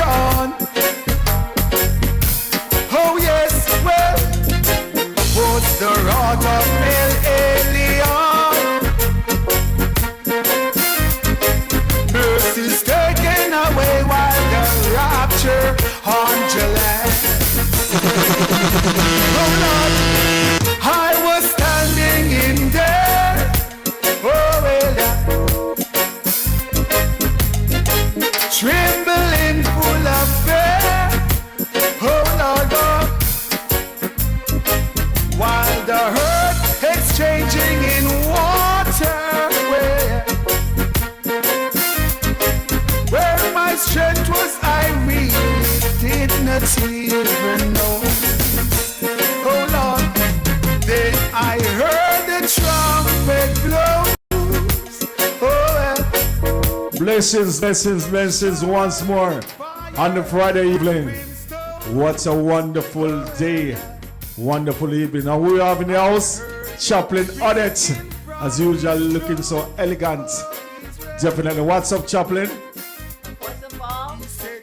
salvation. Oh yes, well, what's the rod of El Elyon? Mercy's taken away while the rapture on July. Oh Lord, I was standing in there. Oh well, trembling full of fear. Oh Lord, while the hurt exchanging in water, where my strength was, I really did not even know. Oh Lord, then I heard the trumpet blows. Blessings, blessings, blessings once more on the Friday evening. What a wonderful day, wonderful evening. And we have in the house Chaplain Odette, as usual, looking so elegant. Definitely. What's up, Chaplain? First of all,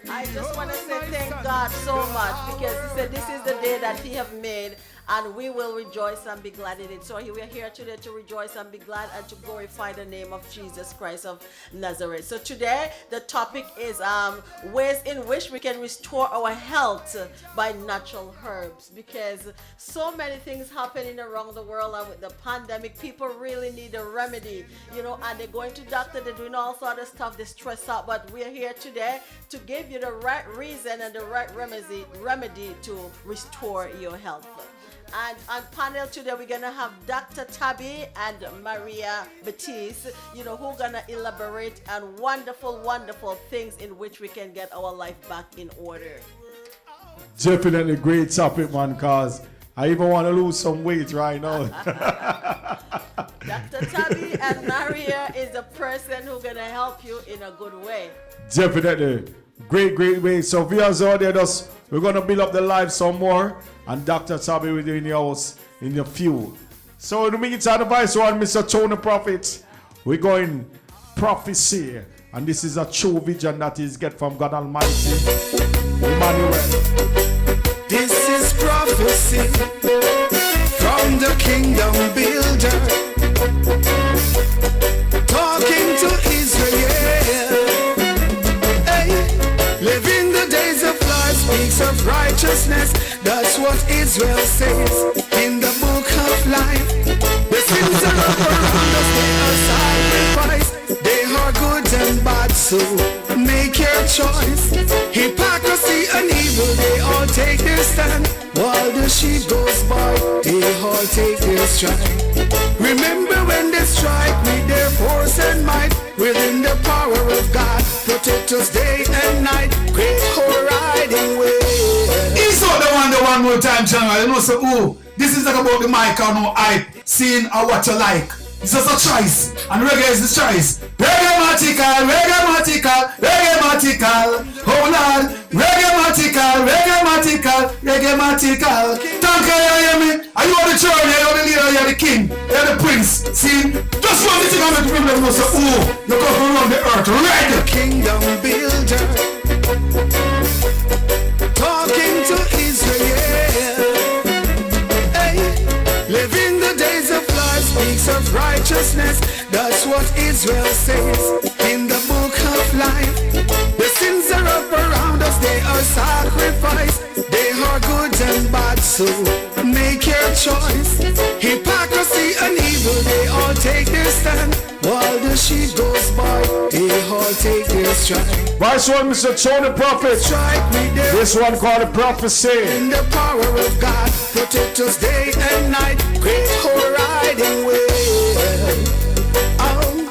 I just want to say thank God so much, because he said this is the day that he have made, and we will rejoice and be glad in it. So we are here today to rejoice and be glad and to glorify the name of Jesus Christ of Nazareth. So today the topic is ways in which we can restore our health by natural herbs, because so many things happening around the world, and with the pandemic, people really need a remedy, you know, and they're going to doctor, they're doing all sort of stuff, they stress out, but we're here today to give you the right reason and the right remedy to restore your health. And on panel today, we're going to have Dr. Tabby and Maria Batiste, you know, who are going to elaborate on wonderful, wonderful things in which we can get our life back in order. Definitely great topic, man, because I even want to lose some weight right now. Dr. Tabby and Maria is the person who's going to help you in a good way. Definitely. Great, great way. So viewers out there, we're going to build up the live some more. And Dr. Tabby will be in the house in a few. So in the meantime, the Vice One, Mr. Tony Prophet, we're going prophecy. And this is a true vision that is get from God Almighty. Emmanuel. This is prophecy from the kingdom builder, talking to Israel. Hey, living the days of life, speaks of righteousness. That's what Israel says in the book of life. The sins are up around us, they are sacrificed. They are good and bad, so make your choice. Hypocrisy and evil, they all take their stand. While the sheep goes by, they all take their stride. Remember when they strike with their force and might, within the power of God, protect us day and night. Great riding way. The one more time, channel. You know, so this is like about the mic or no hype, seeing or what you like. It's just a choice, and reggae is the choice. Reggae-matical, reggae-matical, reggae-matical. Oh Lord, reggae-matical, reggae-matical, reggae-matical. Thank you, you hear me? Are you on the throne? You're the leader, you're the king, you're the prince. See, just one thing on the people, you know, so you come from around the earth, reggae. Kingdom builder, talking to Israel. Hey, living the days of life, speaks of righteousness. That's what Israel says in the book of life. The sins are up around us, they are sacrificed. They are good and bad, so make your choice. Hypocrisy and evil, they all take their stand. While the sheep goes by, they all take their stride. Vice One, Mr. Tony Prophet. This one called the prophecy. In the power of God, protect us day and night. Great riding way. Oh,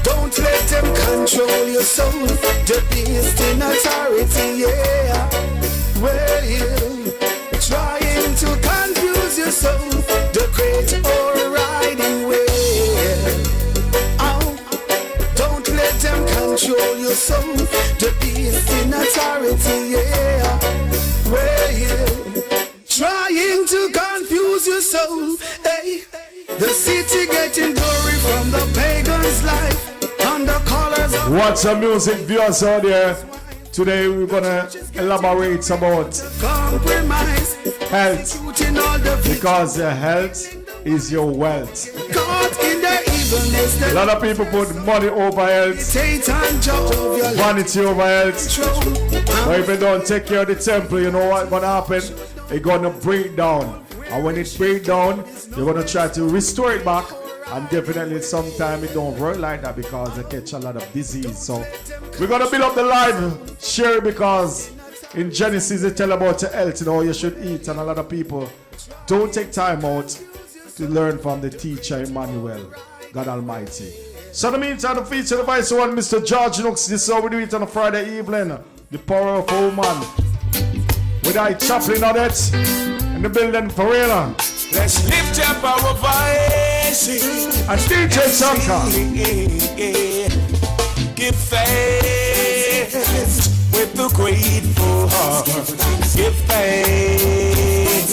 don't let them control your soul. The beast in authority, yeah. Well, trying to confuse your soul. The great riding way. Control your soul, the beast in authority, yeah. Well, yeah. Trying to confuse your soul, hey. The city getting glory from the pagan's life, under colors of... What's the music viewers out there? Today we're gonna elaborate about Compromise. health, Putting all the because your health is your wealth. caught in the evilness. A lot of people put money over health, Satan Jehovah. vanity over health. But if you don't take care of the temple, you know what's gonna happen? It's gonna break down. And when it breaks down, you're gonna try to restore it back. And definitely sometimes it don't work like that because they catch a lot of disease. So we're gonna build up the live, share it, because in Genesis they tell about the health, you know, you should eat, and a lot of people don't take time out to learn from the teacher Emmanuel, God Almighty. So in the meantime, the feature, the vice one, Mr. George Nooks. This is how we do it on a Friday evening. The power of a woman. With I Chaplin on it in the building, Pereira. Let's lift up our voices And DJ Sanka. Give thanks with a grateful heart. Give thanks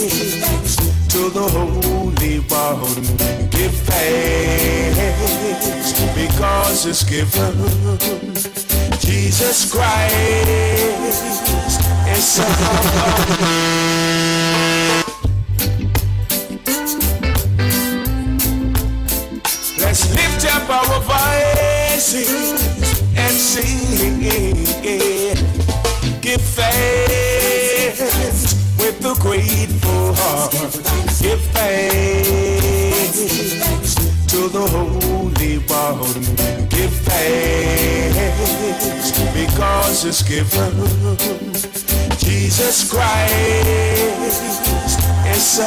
to the Holy One. Give thanks because it's given. Jesus Christ is Let's lift up our voices and sing. Give thanks with a grateful heart. Give thanks to the Holy One. Give thanks because it's given. Jesus Christ is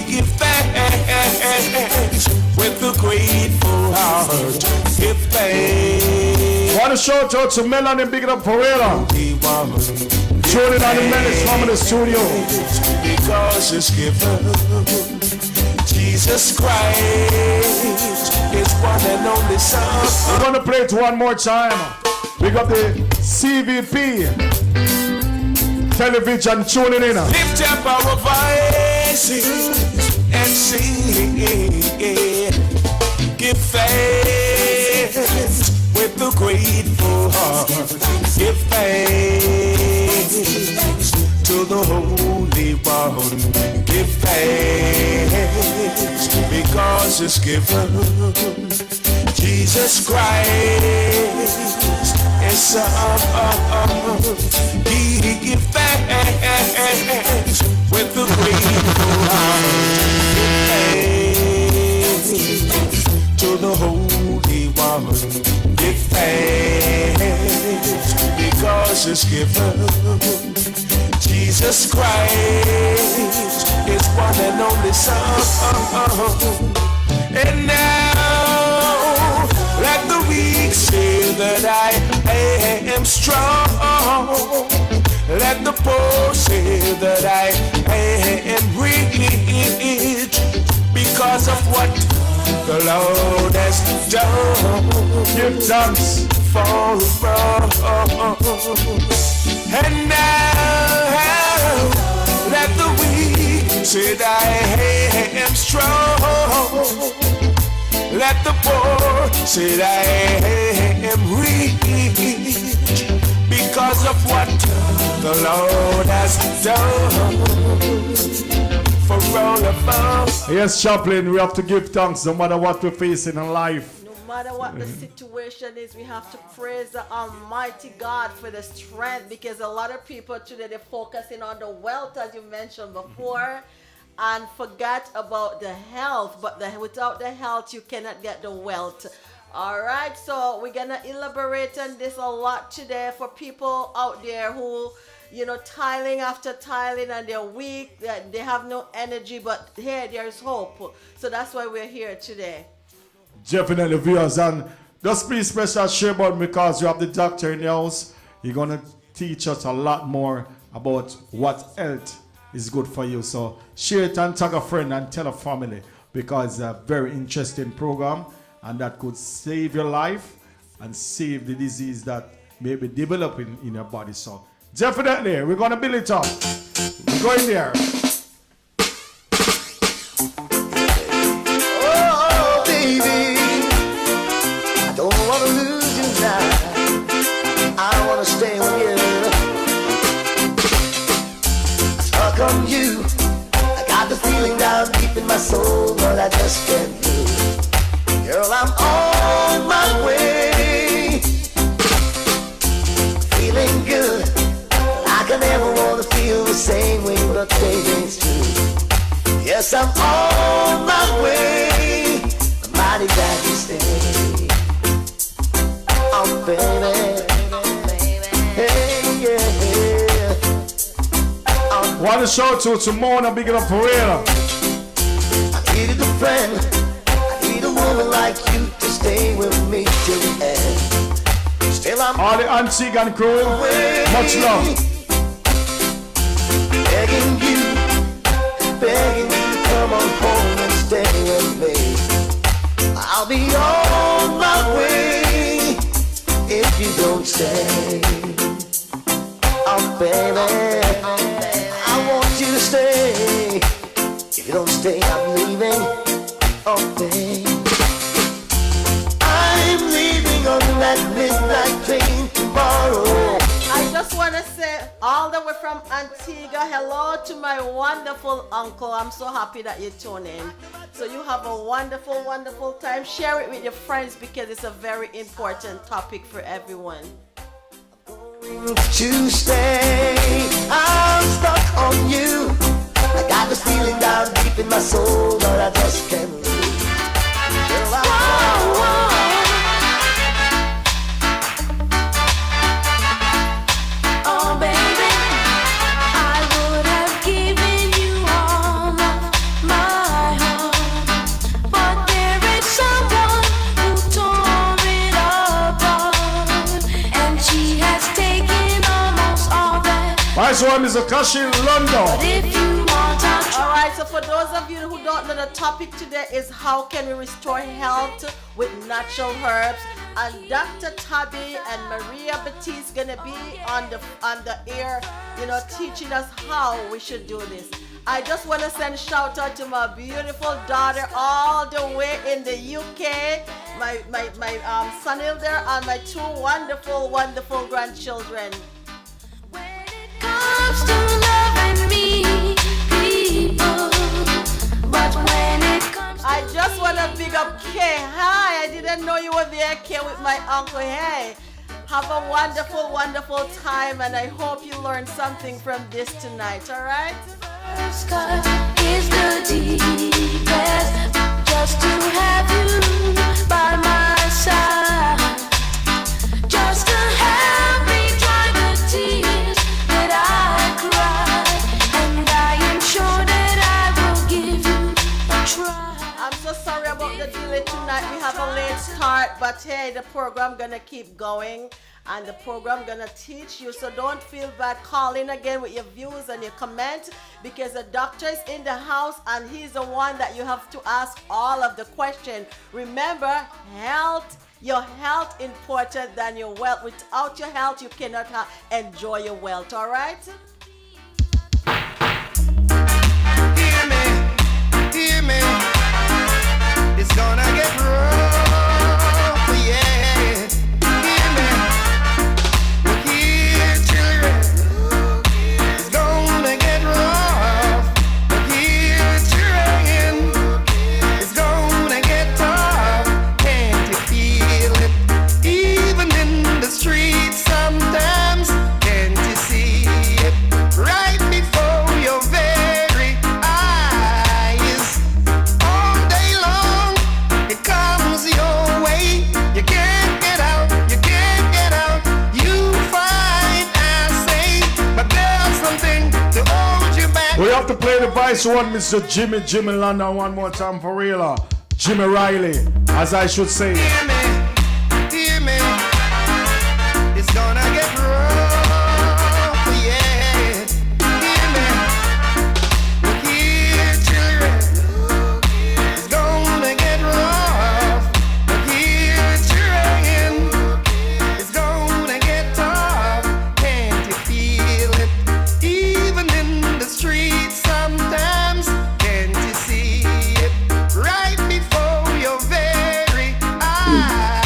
give thanks with a grateful heart. Give thanks. Want to shout out to Melanie Big Up Pereira. Tuning on the Menace from the studio. Because it's given. Jesus Christ is one and only Son. We're going to play it one more time. We got the CVP television tuning in. Lift up our voices and sing. Give thanks with a grateful heart. Give thanks to the Holy One. Give thanks because it's given. Jesus Christ is give thanks with a grateful heart. Give thanks to the Holy One. Give thanks because it's given. Jesus Christ is one and only Son. And now let the weak say that I am strong. Let the poor say that I am rich because of what the Lord has done. Give thanks. For and now let the weak say that I am strong. Let the poor say that I am rich because of what the Lord has done for all of us. Yes, Chaplain, we have to give thanks no matter what we're facing in life. No matter what the situation is, we have to praise the Almighty God for the strength, because a lot of people today, they're focusing on the wealth, as you mentioned before, and forget about the health. But without the health, you cannot get the wealth. All right, so we're gonna elaborate on this a lot today for people out there who, you know, tiling after tiling and they're weak, they have no energy, but here there's hope. So that's why we're here today. Definitely, viewers, and just please special share button, because you have the doctor in the house. You're gonna teach us a lot more about what health is good for you. So share it and tag a friend and tell a family, because it's a very interesting program and that could save your life and save the disease that may be developing in your body. So definitely, we're gonna build it up. We're going there. Oh, baby, I don't want to lose you now. wanna stay with you. Stuck on you. I got the feeling down deep in my soul, but I just can't move. Girl, I'm on my way. Feeling good. Like I never wanna feel the same way, but baby, it's true. Yes, I'm on my way. I'm mighty glad you stay. Oh, baby. Hey, yeah. Oh, Want to show to Mona, big it up for real. I needed a friend. I need a woman like you to stay with me till the end. Still I'm All the Antigua and crew, much love. begging you to come on home and stay with me. I'll be on my way if you don't stay. Oh, baby, I want you to stay. If you don't stay, I'm leaving. Oh, baby, I'm leaving on that midnight train tomorrow. I just want to say, all the way from Antigua, hello to my wonderful uncle. I'm so happy that you tune in. So you have a wonderful, wonderful time. Share it with your friends because it's a very important topic for everyone. To stay, I'm stuck on you. I got this feeling down deep in my soul, but I just can't lose. Girl, Oh baby, I would have given you all of my heart, but there is someone who tore it apart, and she has taken almost all that. Vice one is Akashi London. If you want to Alright, so for those of you who don't know, the topic today is how can we restore health with natural herbs. And Dr. Tabby and Maria Batiste gonna be on the air, teaching us how we should do this. I just want to send shout out to my beautiful daughter all the way in the UK, my son in there, and my two wonderful, wonderful grandchildren. when it comes to loving me, people, but when it comes to I just want to big up Kay. Hi, I didn't know you were there, Kay, with my uncle. Hey, have a wonderful, wonderful time, and I hope you learned something from this tonight, all right? first cut is the deepest, just to have you by my side, just to have me dry the tears that I cry, and I am sure that I will give you a try. I'm so sorry about the delay tonight. We have a late start, but hey, the program gonna keep going, and the program gonna teach you. So don't feel bad. Call in again with your views and your comments, because the doctor is in the house and he's the one that you have to ask all of the questions. Remember, your health important than your wealth. Without your health, you cannot enjoy your wealth. All right? hear me, it's gonna get rough, yeah. Hear me, look here, children, it's gonna get rough. Look here, children, it's gonna get tough. Can't you feel it? Even in the streets sometimes, can't you see it? Right before your very eyes, all day long, it comes your way. You can't get out, you can't get out. You fight, I say, but there's something to hold you back. We have to play the Vice one, Mr. Jimmy London, one more time for real. Jimmy Riley, as I should say. Hear me, it's gonna get rough, yeah. Hear me, look here, children, it's gonna get rough. Look here, children, it's gonna get tough. Can't you feel it? Even in the streets sometimes, can't you see it? Right before your very eyes.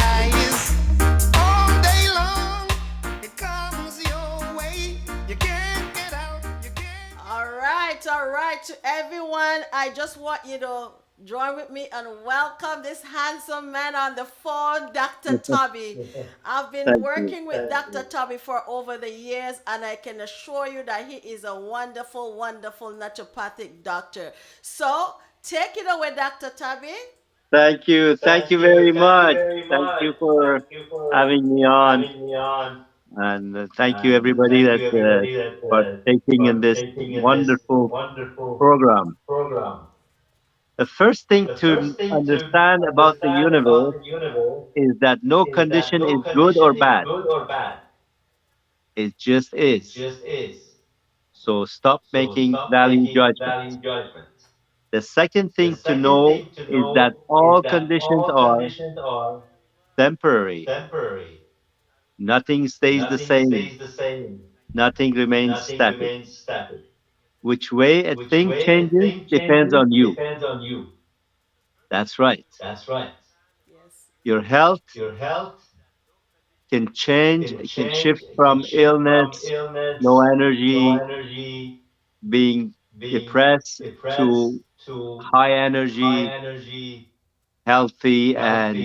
right, to everyone, I just want you to join with me and welcome this handsome man on the phone, Dr. Tubby. I've been Thank you. working with Dr. Tubby for over the years, and I can assure you that he is a wonderful, wonderful naturopathic doctor. So, take it away, Dr. Tubby. Thank you. Thank you very much. Thank you for having me on. And thank you, everybody, that partaking in this wonderful program. The first thing to understand about the universe is that no condition is good or bad. It just is. So stop making value judgments. The second thing to know is that all conditions are temporary. Nothing stays the same. Nothing remains static. Which way a thing changes depends on you. That's right. Yes. Your health can change, can shift from illness, low energy, being depressed, to high energy, healthy, and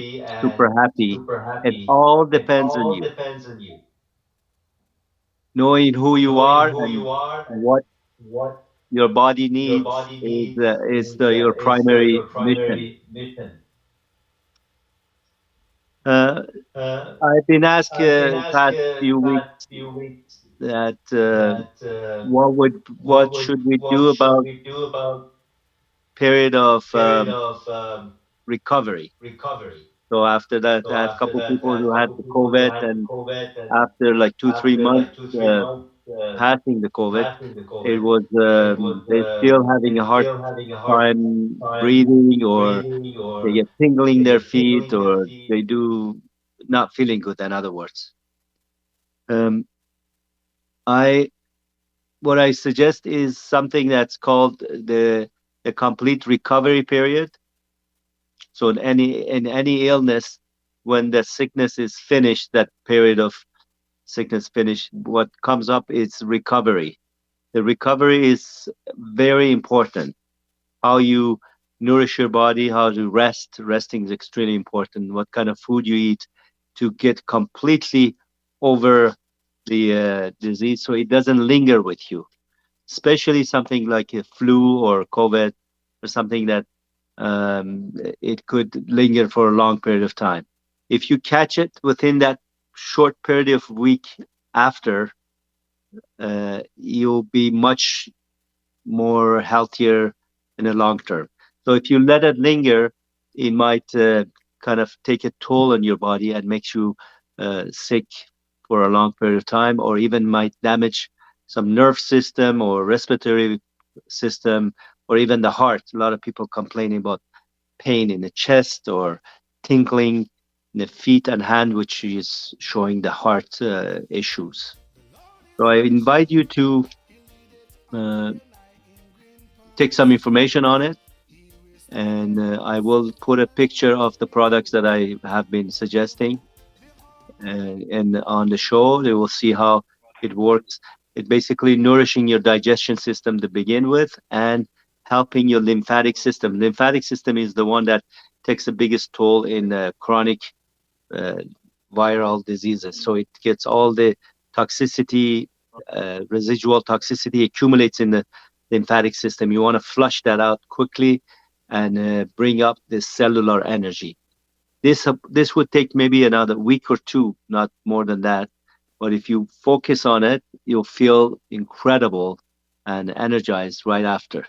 super happy. It all depends on you. Knowing who you are and what your body needs is your primary mission. I've been asked past few weeks that what should we do about period of recovery. So after that, I had a couple people who had the COVID, and after like 2-3 months passing the COVID, it was they're still having a hard time breathing, or they get tingling their feet, or they do not feeling good. In other words, what I suggest is something that's called the complete recovery period. So in any illness, when the sickness is finished, that period of sickness finished, what comes up is recovery. The recovery is very important. How you nourish your body, how to rest. Resting is extremely important. What kind of food you eat to get completely over the disease, so it doesn't linger with you. Especially something like a flu or COVID, or something that it could linger for a long period of time. If you catch it within that short period of week after, you'll be much more healthier in the long term. So if you let it linger, it might kind of take a toll on your body and makes you sick for a long period of time, or even might damage some nerve system or respiratory system, or even the heart. A lot of people complaining about pain in the chest or tingling in the feet and hand, which is showing the heart issues. So I invite you to take some information on it, and I will put a picture of the products that I have been suggesting, and on the show they will see how it works. It basically nourishing your digestion system to begin with, and helping your lymphatic system. Lymphatic system is the one that takes the biggest toll in chronic viral diseases. So it gets all the toxicity, residual toxicity accumulates in the lymphatic system. You want to flush that out quickly and bring up the cellular energy. This would take maybe another week or two, not more than that. But if you focus on it, you'll feel incredible and energized right after.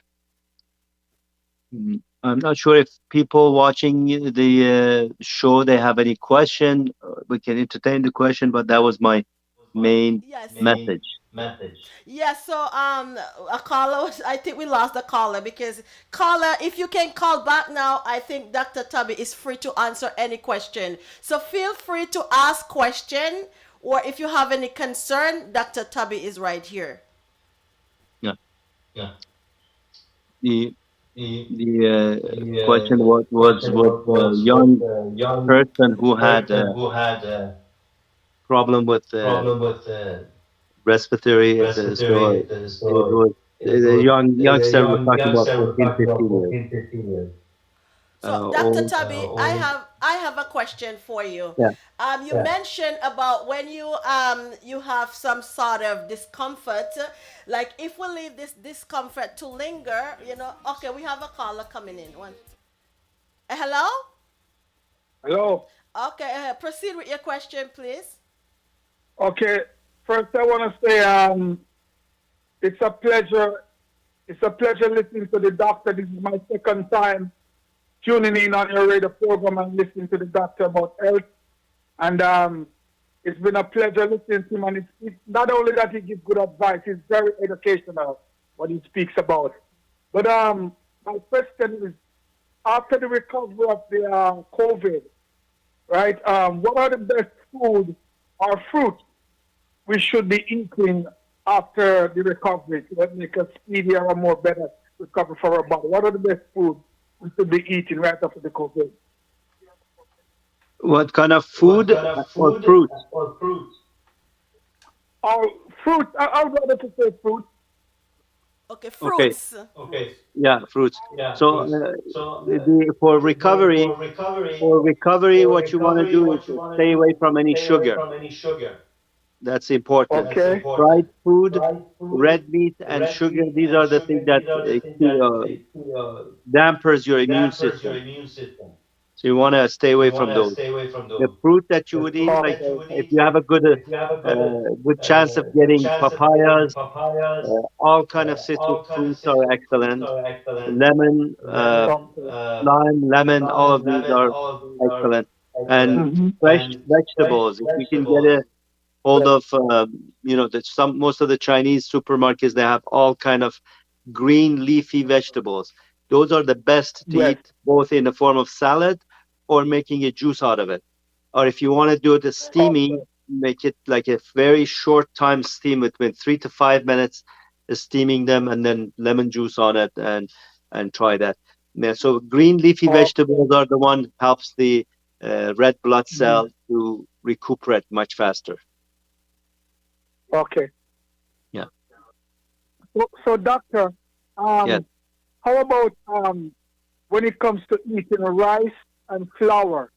I'm not sure if people watching the show, they have any question. We can entertain the question, but that was my main message. Yes, so a caller, I think we lost a caller, because caller, if you can call back now, I think Dr. Tubby is free to answer any question. So feel free to ask question, or if you have any concern, Dr. Tubby is right here. Yeah. The question was a young person who had a problem with respiratory. So it was The youngster we're talking about 14, 15 years. So, Dr. Old. Tubby, I have a question for you. Yeah. You mentioned about when you have some sort of discomfort, like if we leave this discomfort to linger, Okay, we have a caller coming in. Hello. Hello. Okay, proceed with your question, please. Okay. First, I want to say it's a pleasure. It's a pleasure listening to the doctor. This is my second time tuning in on your radio program and listening to the doctor about health. And it's been a pleasure listening to him. And it's not only that he gives good advice, it's very educational what he speaks about. But my question is, after the recovery of the COVID, right, what are the best food or fruit we should be eating after the recovery to make us speedier or more better recovery for our body? What are the best food we should be eating right after the COVID? What kind of food or fruit? Or fruit. I would rather to say fruit. Okay, fruits. Yeah, fruits. So, for recovery, what you want to do is stay away from any sugar. That's important. Okay. Fried food, red meat, and sugar. These are the things that dampers your immune system. So you want to stay away from those. The fruit that you would eat, like if you have a good chance of getting papayas, all kind of citrus fruits are excellent. Lemon, lime, lemon, all of these are excellent. And fresh vegetables. If you can get a hold of, most of the Chinese supermarkets, they have all kind of green leafy vegetables. Those are the best to eat, both in the form of salad or making a juice out of it. Or if you want to do it as steaming, make it like a very short time steam between 3 to 5 minutes, steaming them, and then lemon juice on it, and try that. Yeah, so green leafy vegetables are the one helps the red blood cell to recuperate much faster. Okay. Yeah. So doctor, Yes. how about when it comes to eating rice and flour?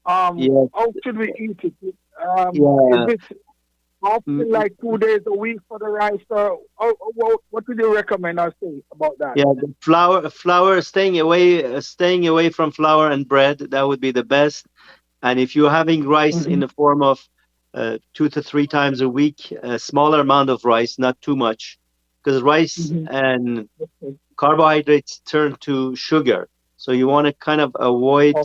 Yes. How should we eat it? Yeah. Is it often like 2 days a week for the rice? Or what would you recommend or say about that? Yeah, the flour, staying away from flour and bread, that would be the best. And if you're having rice in the form of 2 to 3 times a week, a smaller amount of rice, not too much, because rice and carbohydrates turn to sugar. So you want to kind of avoid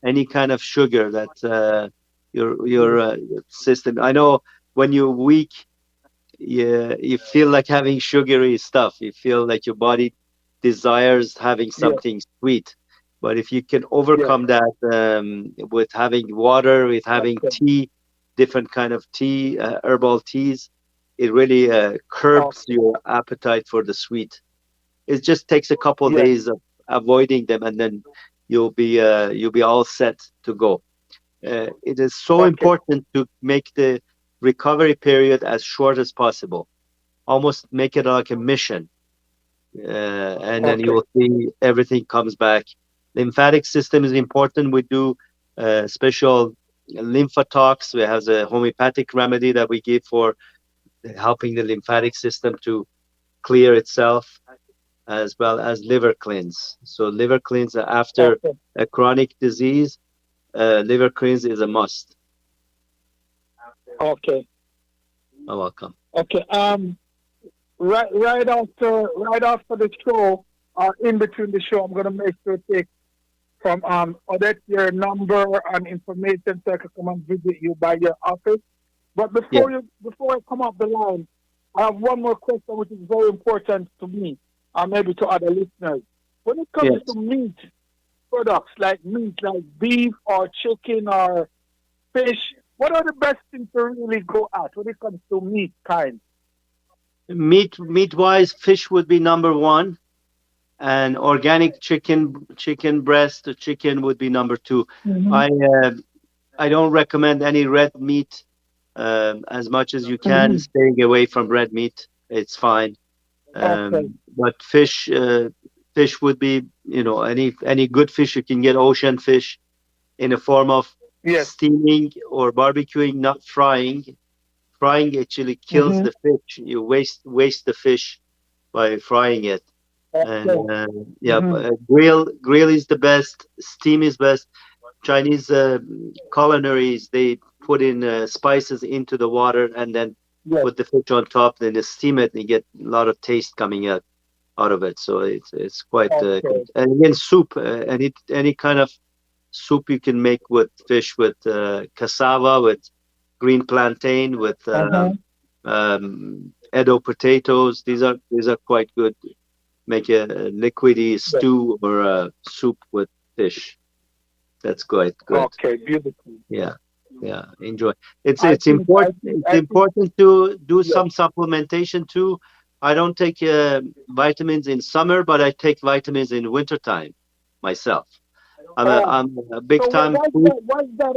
any kind of sugar that your system. I know when you're weak, you feel like having sugary stuff. You feel like your body desires having something sweet. But if you can overcome that with having water, with having tea, different kind of tea, herbal teas, it really curbs your appetite for the sweet. It just takes a couple of days of avoiding them, and then you'll be all set to go. It is so important to make the recovery period as short as possible. Almost make it like a mission, and then you will see everything comes back. Lymphatic system is important. We do special lymphatox. We have a homeopathic remedy that we give for helping the lymphatic system to clear itself, as well as liver cleanse. So liver cleanse after a chronic disease, liver cleanse is a must. Okay. You're welcome. Okay. Right after the show, in between the show, I'm gonna make sure to take from Odette your number and information so I can come and visit you by your office. But before I come off the line, I have one more question which is very important to me, and maybe to other listeners. When it comes to meat products like beef or chicken or fish, what are the best things to really go at when it comes to meat kind? Meat-wise, fish would be number one, and organic chicken breast, chicken would be number two. I don't recommend any red meat. As much as you can, staying away from red meat, it's fine. Okay. But fish would be, any good fish you can get, ocean fish, in a form of Yes. steaming or barbecuing, not frying. Frying actually kills Mm-hmm. the fish. You waste the fish by frying it. And Okay. yeah, Mm-hmm. grill is the best. Steam is best. Chinese culinaries, they put in spices into the water and then Yes. put the fish on top. Then they steam it, and you get a lot of taste coming out of it. So it's quite Okay. good. And again, soup. Any kind of soup you can make with fish, with cassava, with green plantain, with Uh-huh. Edo potatoes. These are quite good. Make a liquidy stew or a soup with fish. That's quite good. Okay. Beautiful. Yeah, yeah. Enjoy. It's I it's think. I important. think. It's I think. important to do Yes. some supplementation too. I don't take vitamins in summer, but I take vitamins in wintertime myself. Oh. I'm a big So time why is food. that? Why is that?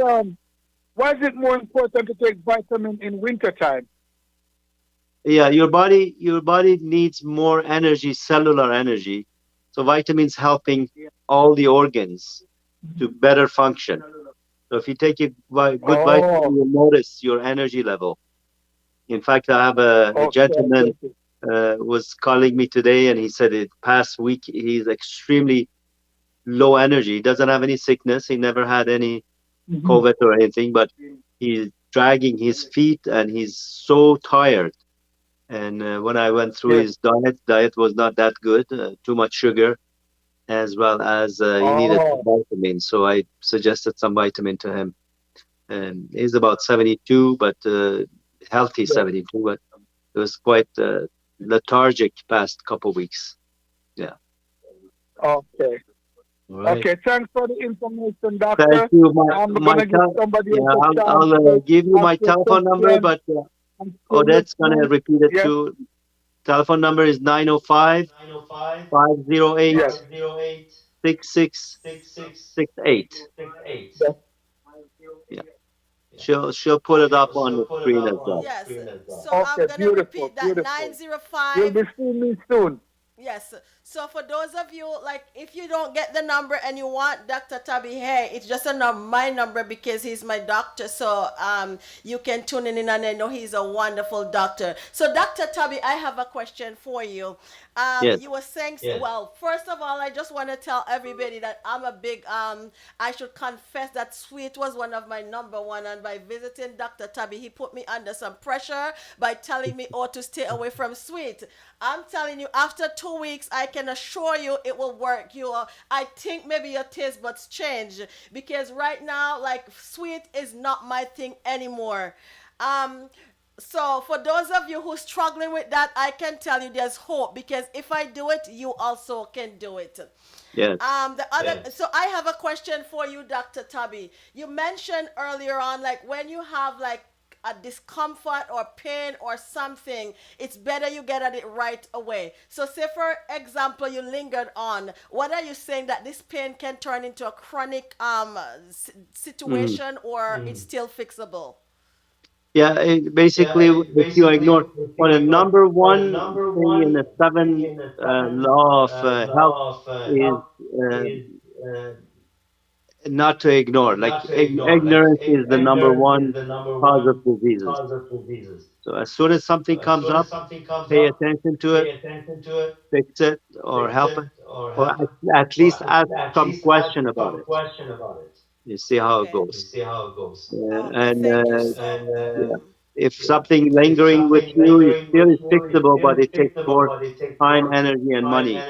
Why is it more important to take vitamin in winter time? Yeah, your body needs more energy, cellular energy. So vitamins helping all the organs to better function. So if you take a good vitamin, Oh. you'll notice your energy level. In fact, I have a Okay. gentleman Okay. was calling me today, and he said it past week he's extremely low energy. He doesn't have any sickness. He never had any Mm-hmm. COVID or anything, but he's dragging his feet and he's so tired. And when I went through Yes. his diet was not that good, too much sugar, as well as he needed some Oh. vitamins. So I suggested some vitamin to him. And he's about 72, but healthy 72, but it was quite lethargic past couple weeks. Yeah. Okay. All right. Okay. Thanks for the information, doctor. Thank you. I'm gonna give somebody Yeah, else a chance I'll to give you my ask a telephone number, question. but I'm still Odette's gonna listening. repeat it Yes. too. Telephone number is 905 508 Yes. 6668. Yes. Yeah. She'll put it up on the screen as well. Yes. So Okay. I'm gonna Beautiful. repeat that Beautiful. 905. You'll be seeing me soon. Yes. So for those of you, like, if you don't get the number and you want Dr. Tabby, hey, it's just my number because he's my doctor. So you can tune in and I know he's a wonderful doctor. So Dr. Tabby, I have a question for you. Yes. You were saying, well, first of all, I just want to tell everybody that I'm a big, I should confess that sweet was one of my number one. And by visiting Dr. Tabby, he put me under some pressure by telling me, oh, to stay away from sweet. I'm telling you, after 2 weeks, I can assure you it will work. I think maybe your taste buds change because right now, like, sweet is not my thing anymore. So for those of you who's struggling with that, I can tell you there's hope because if I do it, you also can do it. Yes. So I have a question for you, Dr. Tabby. You mentioned earlier on, like, when you have like a discomfort or pain or something, it's better you get at it right away. So say for example, you lingered on. What are you saying, that this pain can turn into a chronic situation or it's still fixable? Yeah, basically, if you ignore on a number one thing in the seven law of health is not to ignore. Like ignorance is the number one cause of diseases. So as soon as something comes up, pay attention to it, fix it, or help it, or at least ask some question about it. You see how it goes. And yeah, if something lingering with you is still fixable, but it takes more time, energy, and money.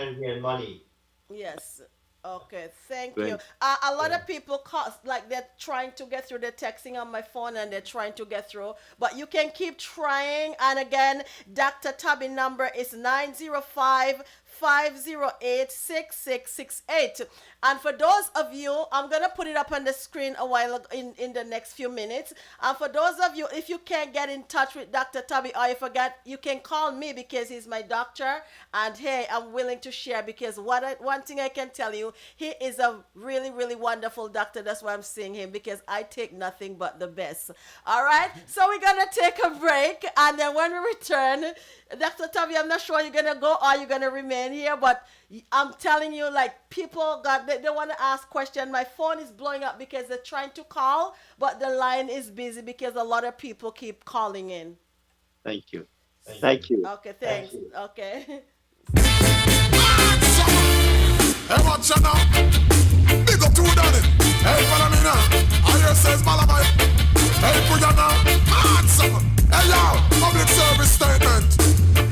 Yes. Okay, thank Great. you. A lot of people call, like, they're trying to get through. They're texting on my phone and they're trying to get through. But you can keep trying. And again, Dr. Tabby number is 905 508-6668. And for those of you, I'm going to put it up on the screen a while in the next few minutes. And for those of you, if you can't get in touch with Dr. Tabby or you forget, you can call me because he's my doctor. And hey, I'm willing to share because one thing I can tell you, he is a really, really wonderful doctor. That's why I'm seeing him because I take nothing but the best. All right? So we're going to take a break. And then when we return, Dr. Tabby, I'm not sure you're going to go or you're going to remain here, but I'm telling you, like, people they want to ask questions. My phone is blowing up because they're trying to call, but the line is busy because a lot of people keep calling in. Thank you. Thank you. Okay, thanks. Okay. Hey, watch out now. Big up to Danny. Hey, follow me now. I hear says Malabai. Hey, put your now. Handsome. Hey, yo. Public service statement.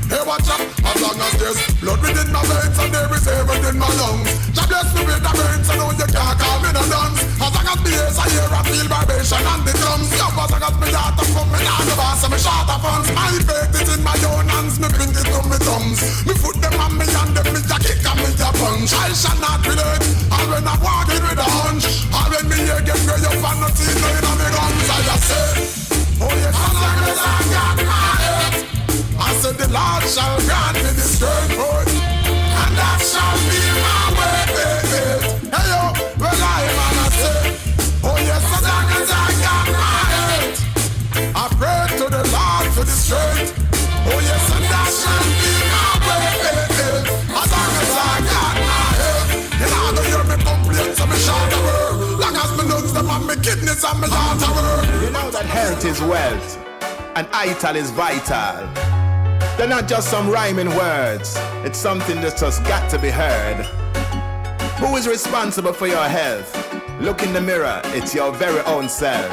Hey, watch out. As long as there's blood within my veins and there is air within my lungs. Just bless me with the veins and know you can't call me no dance. As long as me ears I hear I feel vibration and the drums. Yo, as long as me heart a pump, me not the boss and me short of funds. My faith is in my own hands, me bring it to me thumbs. Me foot them on me and them me a kick and me a punch. I shall not relate, all when I'm walking with a hunch. All when me hear get way up and not see no in me guns. I just say, oh yes, as long as I got my head, I said the Lord shall grant me this great food, and that shall be my way. Hey yo, well I man I say, oh yes, as long as I got my head, I pray to the Lord for the strength. Oh yes, and that shall be my way. As long as I got my head, you know I don't hear me complain, so me shout the word. Long as me nuts them and me kidneys and me heart a word. You know that health is wealth, and vital is vital. They're not just some rhyming words, it's something that's just got to be heard. Who is responsible for your health? Look in the mirror, it's your very own self.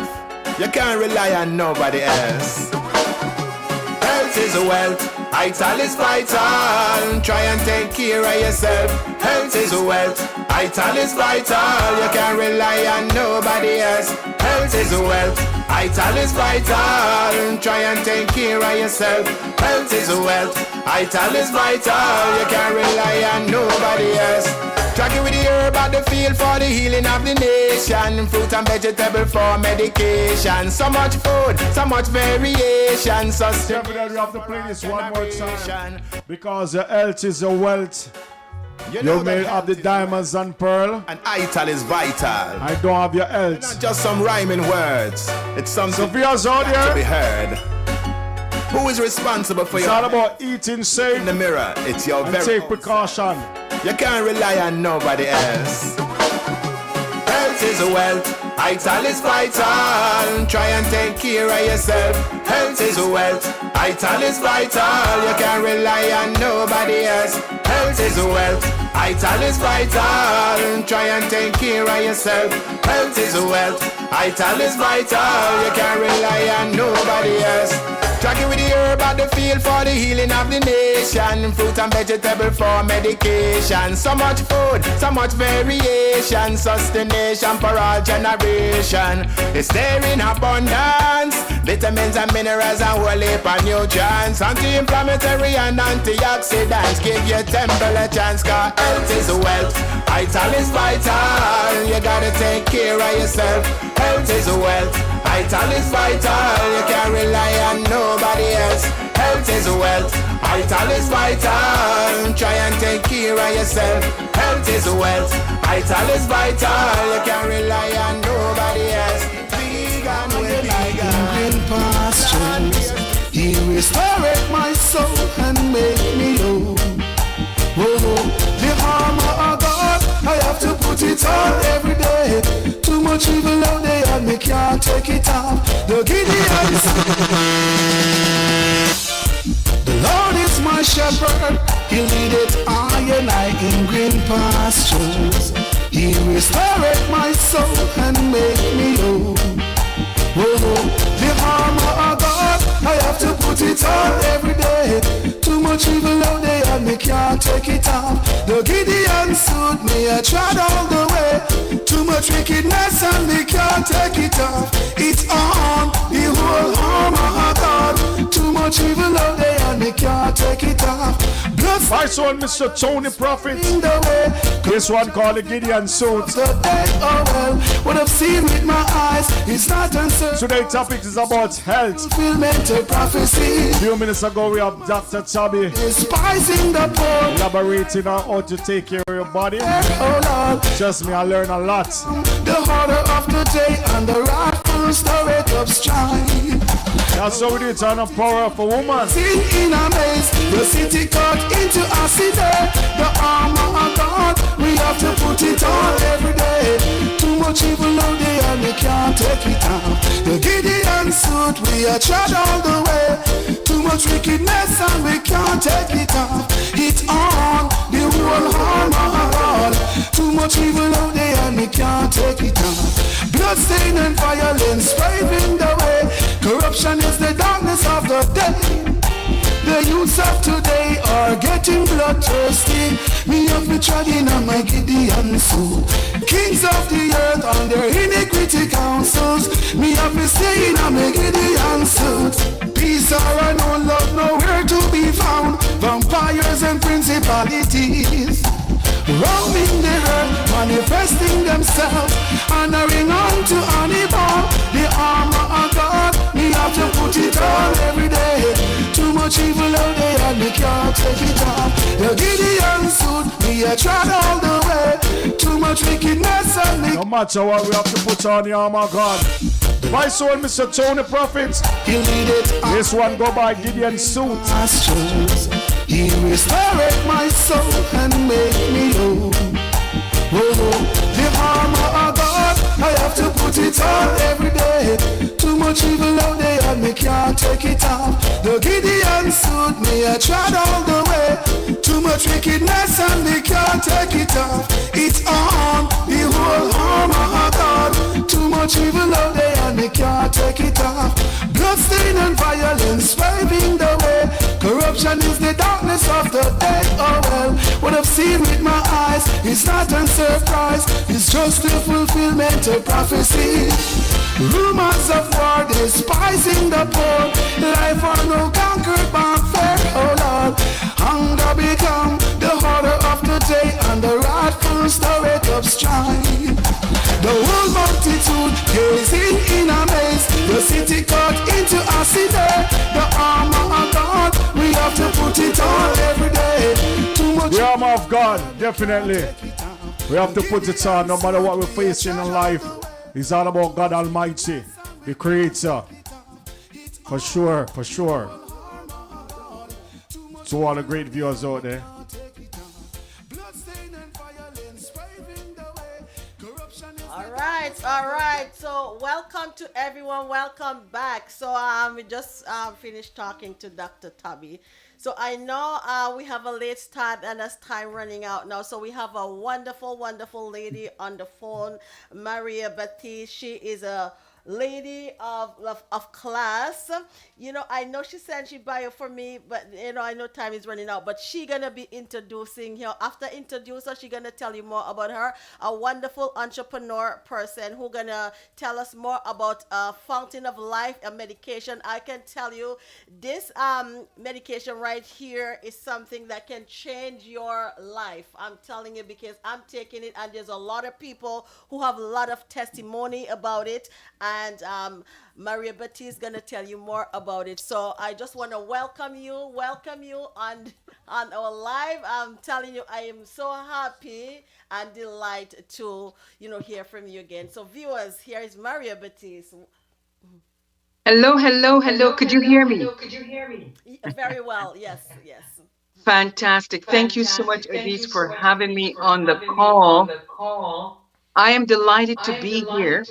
You can't rely on nobody else. Health is wealth, vital is vital. Try and take care of yourself. Health is wealth, vital is vital. You can't rely on nobody else. Health is wealth, vital is vital. Try and take care of yourself. Health is wealth, vital is vital. You can't rely on nobody else. Tracking with the herb at the field for the healing of the nation. Fruit and vegetable for medication. So much food, so much variation. Definitely have to play this one more time because the health is a wealth. You're made of the diamonds and pearl, and vital is vital. I don't have your health. Not just some rhyming words. It's something Sophia's out to here. be heard. Who is responsible for it's your all about eating safe in the mirror? It's your and very take own precaution. You can't rely on nobody else. Health is a wealth, vital is vital. Try and take care of yourself. Health is a wealth, vital is vital. You can't rely on nobody else. Health is a wealth, vital is vital. Try and take care of yourself. Health is a wealth, vital is vital. You can't rely on nobody else. Tracking with the herb at the field for the healing of the nation. Fruit and vegetable for medication. So much food, so much variation. Sustenance for all generation. It's there in abundance. Vitamins and minerals and whole heap of nutrients. Anti-inflammatory and antioxidants. Give your temple a chance, cause health is wealth, vital is vital. You gotta take care of yourself. Health is wealth, vital is vital. You can't rely on nobody else. Health is wealth, vital is vital. Try and take care of yourself. Health is wealth, vital is vital. You can't rely on nobody else. Vegan with vegan pastures, He restored my soul and make me whole. The armor of God, I have to put it on every day. Too much evil out there and me can't take it off. The Gideons. The Lord is my shepherd, He'll lead it I and I in green pastures. He restored my soul and make me whole. The armor of God, I have to put it on every day. Too much evil out there and me can't take it off. The Gideon suit me, I tried all the way. Too much wickedness and me can't take it off. It's on the whole armor of God. Too much evil out there and me can't take it off. Vice one, Mr. Tony Prophet. In the way, This one called the Gideon Suit. the day, oh well, what I've seen with my eyes is not uncertain. Today's topic is about health. Fulfillment of prophecy. A few minutes ago, we have Dr. Chubby Despising the poor. elaborating on how to take care of your body. Oh Lord, Trust me, I learn a lot. the horror of the day and the wrathful storage of strife. That's how we do it on the power of a woman. Sing in a maze, the city cut into a city. The armor of God, we have to put it on every day. Too much evil out there and we can't take it out. The Gideon suit, we are tried all the way. Too much wickedness and we can't take it off. It on the whole armor of God. Too much evil out there and we can't take it off. Bloodstain and violence paving the way. Corruption is the darkness of the day. The youths of today are getting bloodthirsty. Me have me treading on my Gideon suit. Kings of the earth on their iniquity councils. Me have me staying on my Gideon suit. Peace or unknown love nowhere to be found. Vampires and principalities roaming the earth, manifesting themselves, honoring unto Hannibal. The armor of God, we have to put it on every day. Too much evil out there and we can't take it off. The Gideon suit, we are tried all the way. Too much wickedness and we No matter what, we have to put on the armor of God. Vice one, Mr. Tony Prophet. He'll lead it on This one go by Gideon Suit. pastures. He restored my soul and made me whole. Oh, the armor of God, I have to put it on every day. Too much evil out there and me can't take it off. The Gideon suit, me I tried all the way. Too much wickedness and me can't take it off. It's on the whole armor of God. Too much evil out there and me can't take it off. Bloodstain and violence paving the way. Corruption is the darkness of the day. Oh well, what I've seen with my eyes is not a surprise. It's just the fulfillment of prophecy. Rumors of war, despising the poor. Life are no conquered by fair. Oh Lord, hunger become the horror of the day and the wrathful storage of strife. The whole multitude gazing in amaze. The city cut into a city. The armor of God, we have to put it on every day. Too much The armor of God, definitely. We have to put it on no matter what we're facing in life. It's all about God Almighty, the Creator. For sure, for sure. To all the great viewers out there. All right. So welcome to everyone. Welcome back. So we just finished talking to Dr. Tabby. So I know we have a late start and that's time running out now. So we have a wonderful, wonderful lady on the phone, Maria Baptiste. She is a lady of class. You know, I know she sent she bio for me, but you know, I know time is running out. But she gonna be introducing here. After introduce her, she gonna tell you more about her. A wonderful entrepreneur person who gonna tell us more about Fountain of Life, a medication. I can tell you this medication right here is something that can change your life. I'm telling you because I'm taking it and there's a lot of people who have a lot of testimony about it. And Maria Baptiste is going to tell you more about it. So I just want to welcome you on our live. I'm telling you, I am so happy and delighted to, hear from you again. So viewers, here is Maria Baptiste. Hello. Could you hear me? Very well. Yes. Fantastic. Thank you so much, Elise, for having me on the call. I am delighted to be here.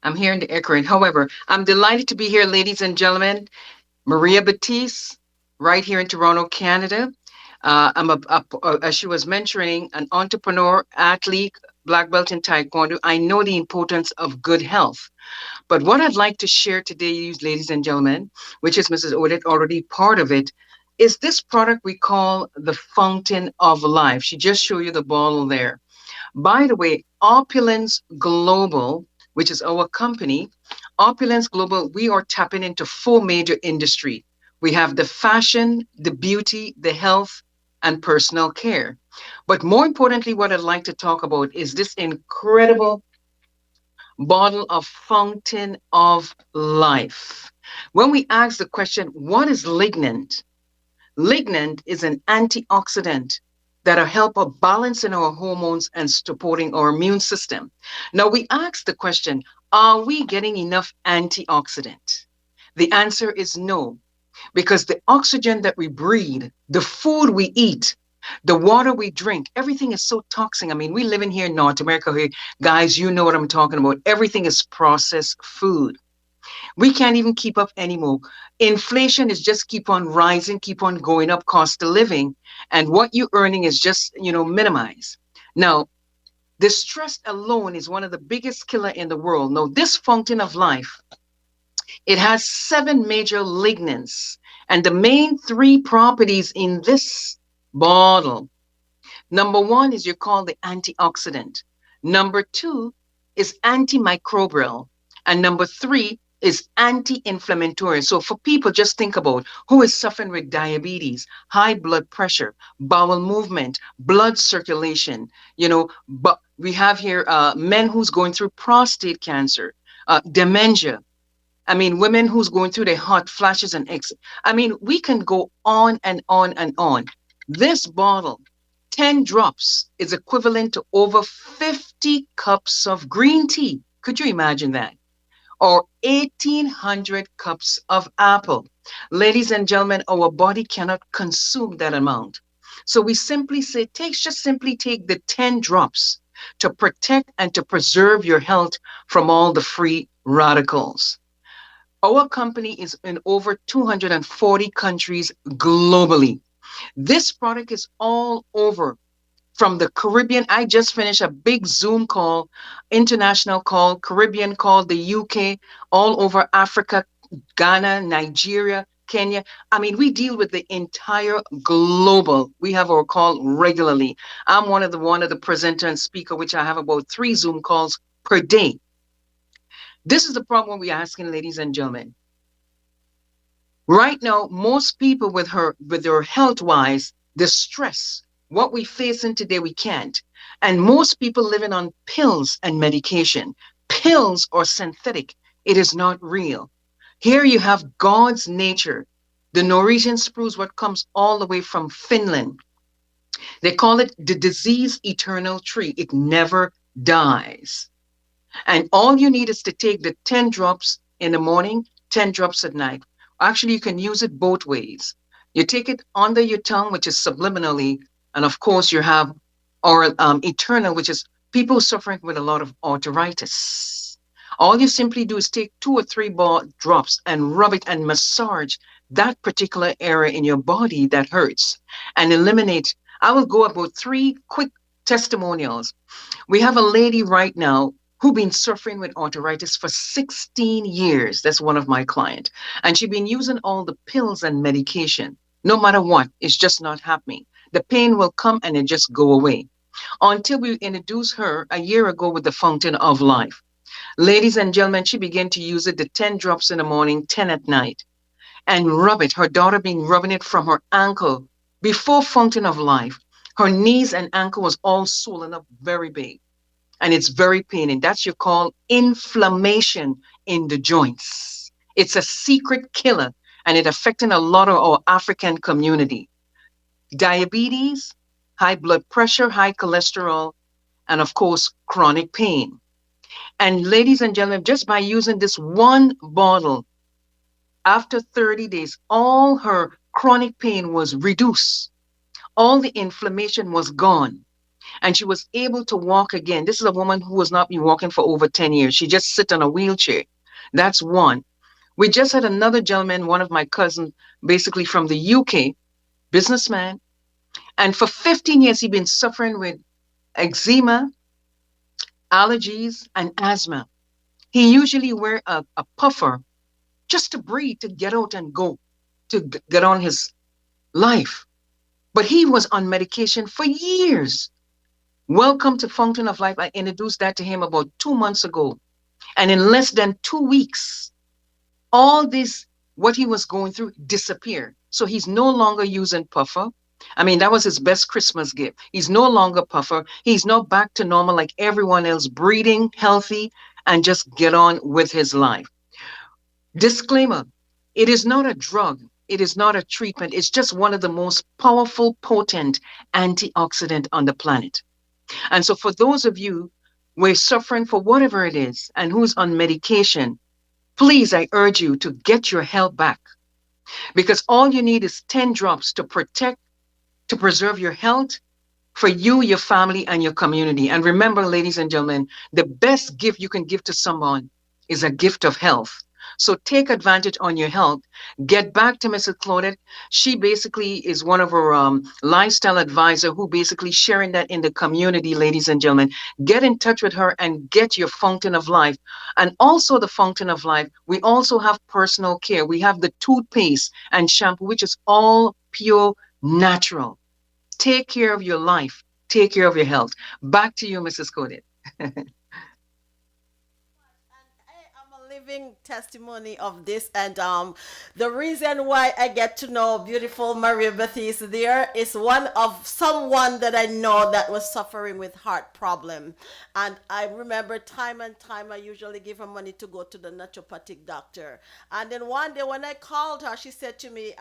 I'm hearing the echoing. However, I'm delighted to be here, ladies and gentlemen. Maria Baptiste, right here in Toronto, Canada. I'm as she was mentioning, an entrepreneur, athlete, black belt in Taekwondo. I know the importance of good health. But what I'd like to share today, ladies and gentlemen, which is Mrs. Odette already part of it, is this product we call the Fountain of Life. She just showed you the bottle there. By the way, Opulence Global, which is our company, Opulence Global, we are tapping into 4 major industries. We have the fashion, the beauty, the health, and personal care. But more importantly, what I'd like to talk about is this incredible bottle of Fountain of Life. When we ask the question, what is lignant? Lignant is an antioxidant that are help of balancing our hormones and supporting our immune system. Now we ask the question, are we getting enough antioxidant? The answer is no, because the oxygen that we breathe, the food we eat, the water we drink, everything is so toxic. I mean, we live in here in North America here, guys, you know what I'm talking about. Everything is processed food. We can't even keep up anymore. Inflation is just keep on rising, keep on going up, cost of living, and what you're earning is just, minimized. Now, the stress alone is one of the biggest killer in the world. Now, this Fountain of Life, it has 7 major lignans, and the main 3 properties in this bottle. Number 1 is you call the antioxidant. Number 2 is antimicrobial, and number 3 is anti-inflammatory. So for people, just think about who is suffering with diabetes, high blood pressure, bowel movement, blood circulation. But we have here men who's going through prostate cancer, dementia. I mean, women who's going through their hot flashes and I mean, we can go on and on and on. This bottle, 10 drops, is equivalent to over 50 cups of green tea. Could you imagine that? Or 1,800 cups of apple. Ladies and gentlemen, our body cannot consume that amount. So we simply say, simply take the 10 drops to protect and to preserve your health from all the free radicals. Our company is in over 240 countries globally. This product is all over. From the Caribbean, I just finished a big Zoom call, international call, Caribbean call, the UK, all over Africa, Ghana, Nigeria, Kenya. I mean, we deal with the entire global. We have our call regularly. I'm one of the presenter and speaker, which I have about 3 Zoom calls per day. This is the problem we're asking, ladies and gentlemen. Right now, most people with their health-wise, the stress, what we facing today, we can't. And most people living on pills and medication. Pills are synthetic. It is not real. Here you have God's nature. The Norwegian spruce, what comes all the way from Finland. They call it the disease eternal tree. It never dies. And all you need is to take the 10 drops in the morning, 10 drops at night. Actually, you can use it both ways. You take it under your tongue, which is subliminally, and of course you have our eternal, which is people suffering with a lot of arthritis. All you simply do is take 2 or 3 drops and rub it and massage that particular area in your body that hurts and eliminate. I will go about 3 quick testimonials. We have a lady right now who been suffering with arthritis for 16 years. That's one of my clients. And she's been using all the pills and medication. No matter what, it's just not happening. The pain will come and it just go away. Until we introduced her a year ago with the Fountain of Life. Ladies and gentlemen, she began to use it, the 10 drops in the morning, 10 at night, and rub it. Her daughter been rubbing it from her ankle. Before Fountain of Life, her knees and ankle was all swollen up very big. And it's very paining. That's you call inflammation in the joints. It's a secret killer, and it affecting a lot of our African community. Diabetes, high blood pressure, high cholesterol, and of course, chronic pain. And ladies and gentlemen, just by using this one bottle, after 30 days, all her chronic pain was reduced. All the inflammation was gone. And she was able to walk again. This is a woman who has not been walking for over 10 years. She just sits on a wheelchair. That's one. We just had another gentleman, one of my cousins, basically from the UK, businessman. And for 15 years, he'd been suffering with eczema, allergies, and asthma. He usually wear a puffer just to breathe, to get out and go, to get on his life. But he was on medication for years. Welcome to Fountain of Life. I introduced that to him about 2 months ago. And in less than 2 weeks, all these what he was going through disappear. So he's no longer using puffer. I mean, that was his best Christmas gift. He's no longer puffer. He's now back to normal like everyone else, breathing healthy and just get on with his life. Disclaimer, it is not a drug. It is not a treatment. It's just one of the most powerful, potent antioxidant on the planet. And so for those of you who are suffering for whatever it is and who's on medication, please, I urge you to get your health back, because all you need is 10 drops to protect, to preserve your health for you, your family, and your community. And remember, ladies and gentlemen, the best gift you can give to someone is a gift of health. So take advantage on your health. Get back to Mrs. Claudette. She basically is one of our lifestyle advisor who basically sharing that in the community, ladies and gentlemen. Get in touch with her and get your fountain of life. And also the fountain of life, we also have personal care. We have the toothpaste and shampoo, which is all pure natural. Take care of your life. Take care of your health. Back to you, Mrs. Claudette. Living testimony of this, and the reason why I get to know beautiful Maria Baptiste there is one of someone that I know that was suffering with heart problem, and I remember time and time I usually give her money to go to the naturopathic doctor, and then one day when I called her, she said to me,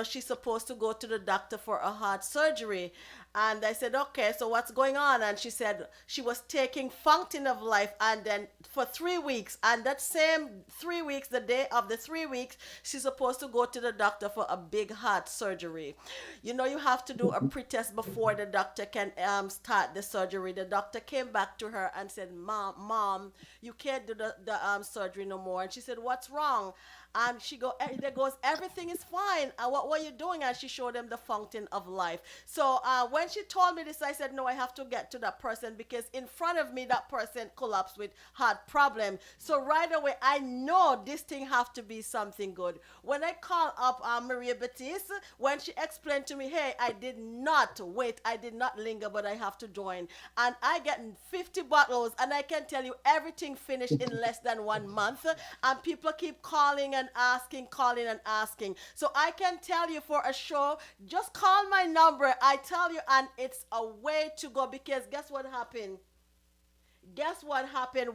she's supposed to go to the doctor for a heart surgery. And I said, okay, so what's going on? And she said she was taking Fountain of Life, and then for 3 weeks, and that same 3 weeks, the day of the 3 weeks, she's supposed to go to the doctor for a big heart surgery. You know, you have to do a pre-test before the doctor can start the surgery. The doctor came back to her and said, Mom, you can't do the surgery no more. And she said, what's wrong? And there goes, everything is fine. What were you doing? And she showed them the Fountain of Life. So when she told me this, I said, no, I have to get to that person, because in front of me, that person collapsed with heart problem. So right away, I know this thing have to be something good. When I call up Maria Baptiste, when she explained to me, hey, I did not wait, I did not linger, but I have to join. And I get 50 bottles, and I can tell you everything finished in less than 1 month. And people keep calling and asking. So I can tell you for a show, just call my number. I tell you, and it's a way to go, because guess what happened?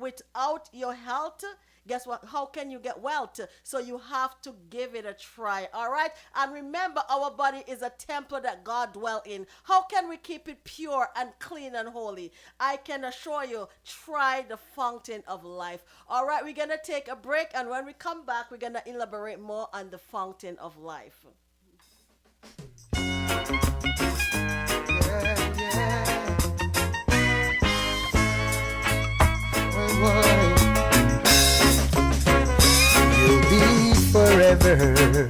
Without your health, guess what? How can you get wealth? So you have to give it a try. All right. And remember, our body is a temple that God dwells in. How can we keep it pure and clean and holy? I can assure you, try the Fountain of Life. All right. We're going to take a break. And when we come back, we're going to elaborate more on the Fountain of Life. You'll be forever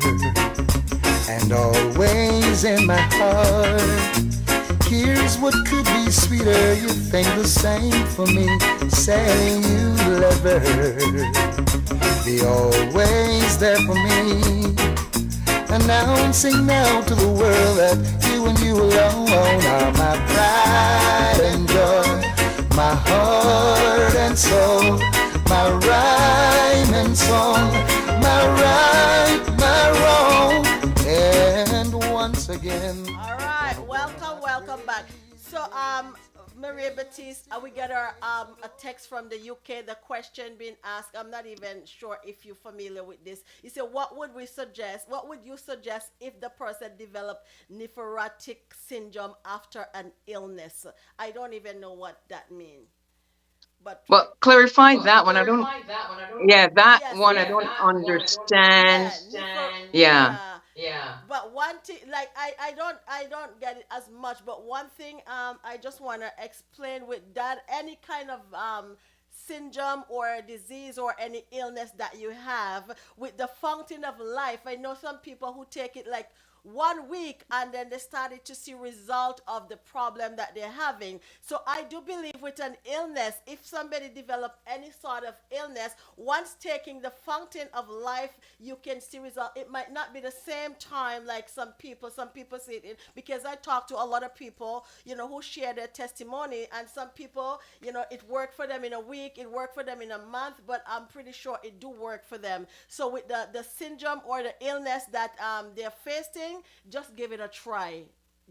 and always in my heart. Here's what could be sweeter. You think the same for me, saying you'll ever be always there for me. Announcing now to the world that you and you alone are my pride and joy, my heart and soul, my rhyme and song, my right, my wrong, and once again. All right, welcome back. So, Maria Baptiste, we get a text from the UK. The question being asked, I'm not even sure if you're familiar with this. He said, what would you suggest if the person developed nephrotic syndrome after an illness? I don't even know what that means. Well, clarify that one. I don't. Yeah, that one I don't understand. Yeah. But one thing, like I don't get it as much. But one thing, I just want to explain with that, any kind of syndrome or disease or any illness that you have with the Fountain of Life. I know some people who take it like 1 week, and then they started to see result of the problem that they're having. So I do believe with an illness, if somebody develop any sort of illness, once taking the fountain of life, you can see result. It might not be the same time like some people see it, because I talk to a lot of people, who share their testimony, and some people, it worked for them in a week, it worked for them in a month, but I'm pretty sure it do work for them. So with the syndrome or the illness that they're facing, just give it a try.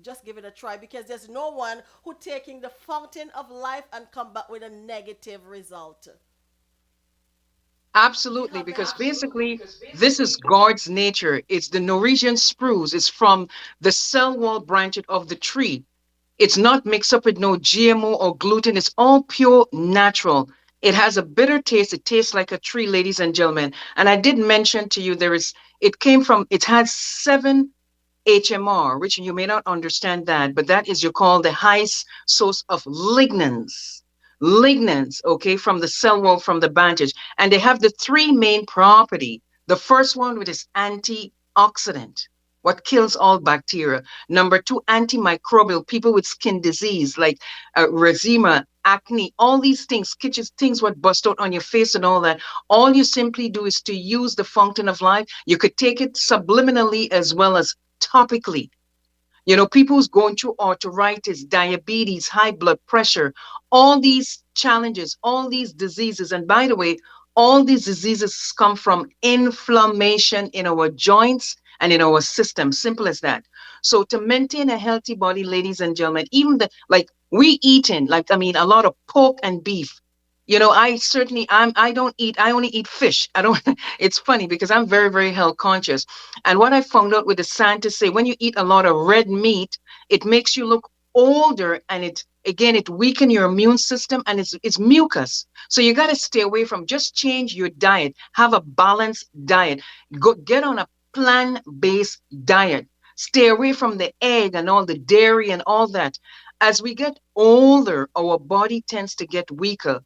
Just give it a try, because there's no one who taking the fountain of life and come back with a negative result. Absolutely, because basically this is God's nature. It's the Norwegian spruce. It's from the cell wall branch of the tree. It's not mixed up with no GMO or gluten. It's all pure natural. It has a bitter taste. It tastes like a tree, ladies and gentlemen. And I did mention to you, it has 7 HMR, which you may not understand that, but that is called the highest source of lignans. Lignans, okay, from the cell wall, from the branches. And they have the 3 main property. The first one, which is antioxidant, what kills all bacteria. Number 2, antimicrobial, people with skin disease like rosacea, acne, all these things, things what bust out on your face and all that. All you simply do is to use the fountain of life. You could take it subliminally as well as topically. People who's going through arthritis, diabetes, high blood pressure, all these challenges, all these diseases. And by the way, all these diseases come from inflammation in our joints and in our system. Simple as that. So to maintain a healthy body, ladies and gentlemen, even we eating, a lot of pork and beef. I only eat fish. It's funny because I'm very, very health conscious. And what I found out with the scientists say, when you eat a lot of red meat, it makes you look older, and it weakens your immune system, and it's mucus. So you got to stay away from, just change your diet, have a balanced diet, get on a plant-based diet, stay away from the egg and all the dairy and all that. As we get older, our body tends to get weaker.